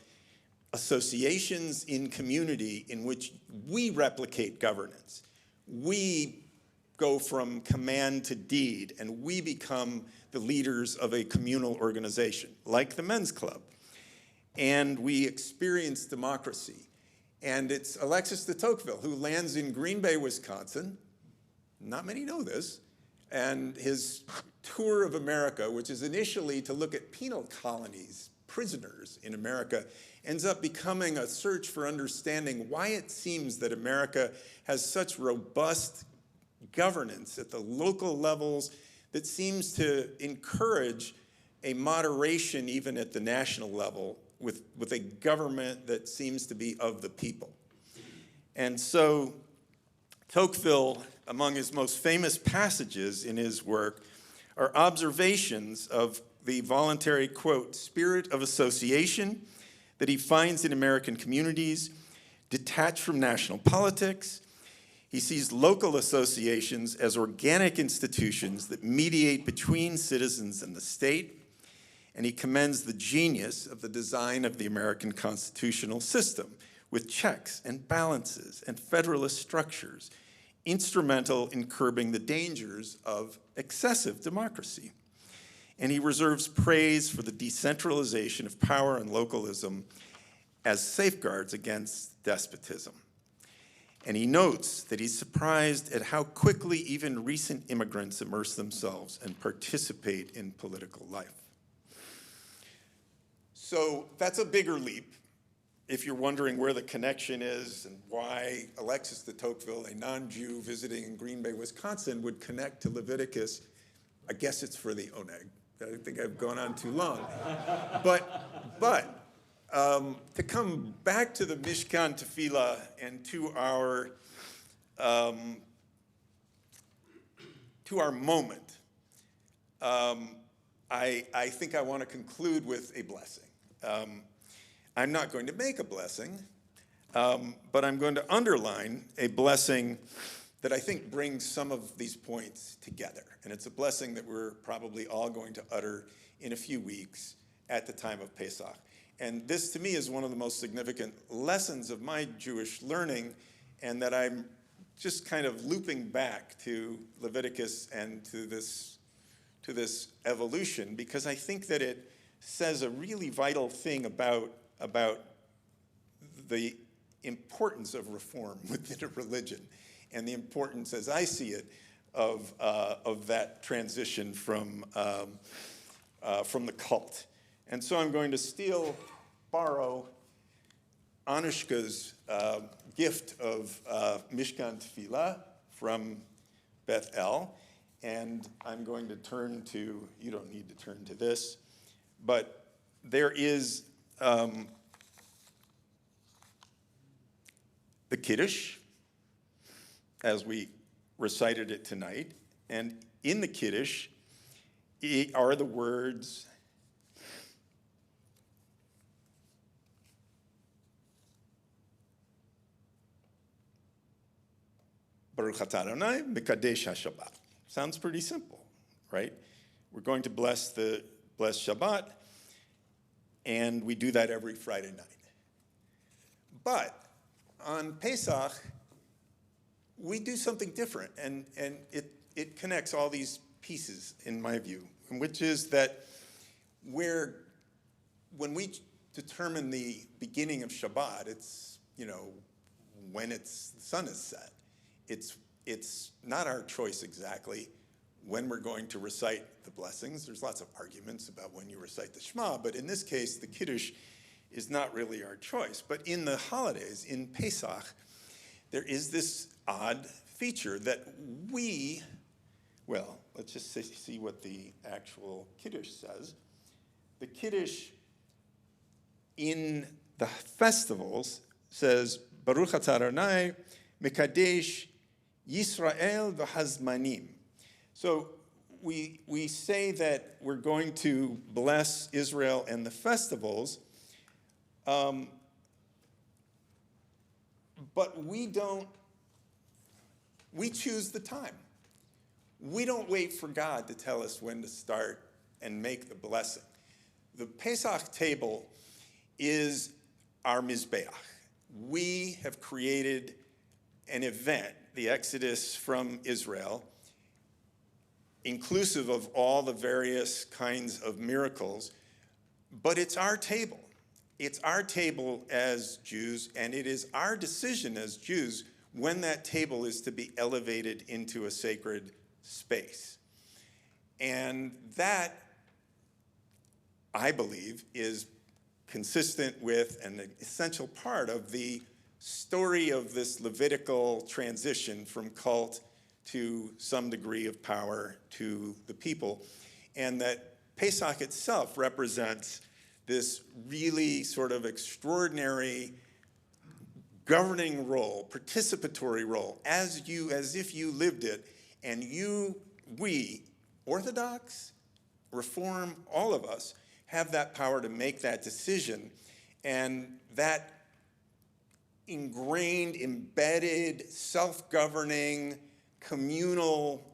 associations in community in which we replicate governance. We go from command to deed, and we become the leaders of a communal organization, like the Men's Club. And we experience democracy. And it's Alexis de Tocqueville who lands in Green Bay, Wisconsin. Not many know this. And his tour of America, which is initially to look at penal colonies, prisoners in America, ends up becoming a search for understanding why it seems that America has such robust governance at the local levels that seems to encourage a moderation even at the national level with a government that seems to be of the people. And so Tocqueville, among his most famous passages in his work, are observations of the voluntary, quote, spirit of association that he finds in American communities, detached from national politics. He sees local associations as organic institutions that mediate between citizens and the state, and he commends the genius of the design of the American constitutional system with checks and balances and federalist structures, instrumental in curbing the dangers of excessive democracy. And he reserves praise for the decentralization of power and localism as safeguards against despotism. And he notes that he's surprised at how quickly even recent immigrants immerse themselves and participate in political life. So that's a bigger leap. If you're wondering where the connection is and why Alexis de Tocqueville, a non-Jew visiting in Green Bay, Wisconsin, would connect to Leviticus, I guess it's for the oneg. I think I've gone on too long. But to come back to the Mishkan Tefillah and to our moment, I think I want to conclude with a blessing. I'm not going to make a blessing, but I'm going to underline a blessing that I think brings some of these points together. And it's a blessing that we're probably all going to utter in a few weeks at the time of Pesach. And this, to me, is one of the most significant lessons of my Jewish learning, and that I'm just kind of looping back to Leviticus and to this evolution, because I think that it says a really vital thing about the importance of reform within a religion, and the importance, as I see it, of that transition from the cult. And so I'm going to borrow Anushka's gift of Mishkan Tefillah from Beth El, and I'm going to turn to, you don't need to turn to this, but there is the Kiddush, as we recited it tonight, and in the Kiddush are the words, Baruch atah Adonai mekadesh haShabbat. Sounds pretty simple, right? We're going to bless Shabbat, and we do that every Friday night. But on Pesach, we do something different, and it connects all these pieces, in my view, which is that when we determine the beginning of Shabbat, it's, when the sun is set. It's not our choice exactly when we're going to recite the blessings. There's lots of arguments about when you recite the Shema, but in this case, the Kiddush is not really our choice. But in the holidays, in Pesach, there is this odd feature that let's just see what the actual Kiddush says. The Kiddush in the festivals says, Baruch atah Adonai mekadesh Yisrael v'hazmanim. So we say that we're going to bless Israel and the festivals, but we choose the time. We don't wait for God to tell us when to start and make the blessing. The Pesach table is our Mizbeach. We have created an event, the Exodus from Israel, inclusive of all the various kinds of miracles, but it's our table. It's our table as Jews, and it is our decision as Jews when that table is to be elevated into a sacred space. And that, I believe, is consistent with an essential part of the story of this Levitical transition from cult to some degree of power to the people. And that Pesach itself represents this really sort of extraordinary governing role, participatory role, as if you lived it, and we, Orthodox, Reform, all of us, have that power to make that decision. And that ingrained, embedded, self-governing, communal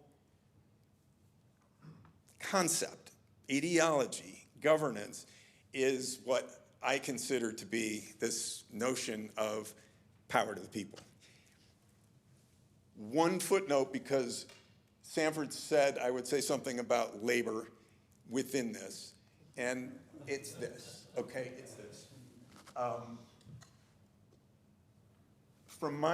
concept, ideology, governance, is what I consider to be this notion of power to the people. One footnote, because Sanford said I would say something about labor within this, and it's this, okay? It's this. From my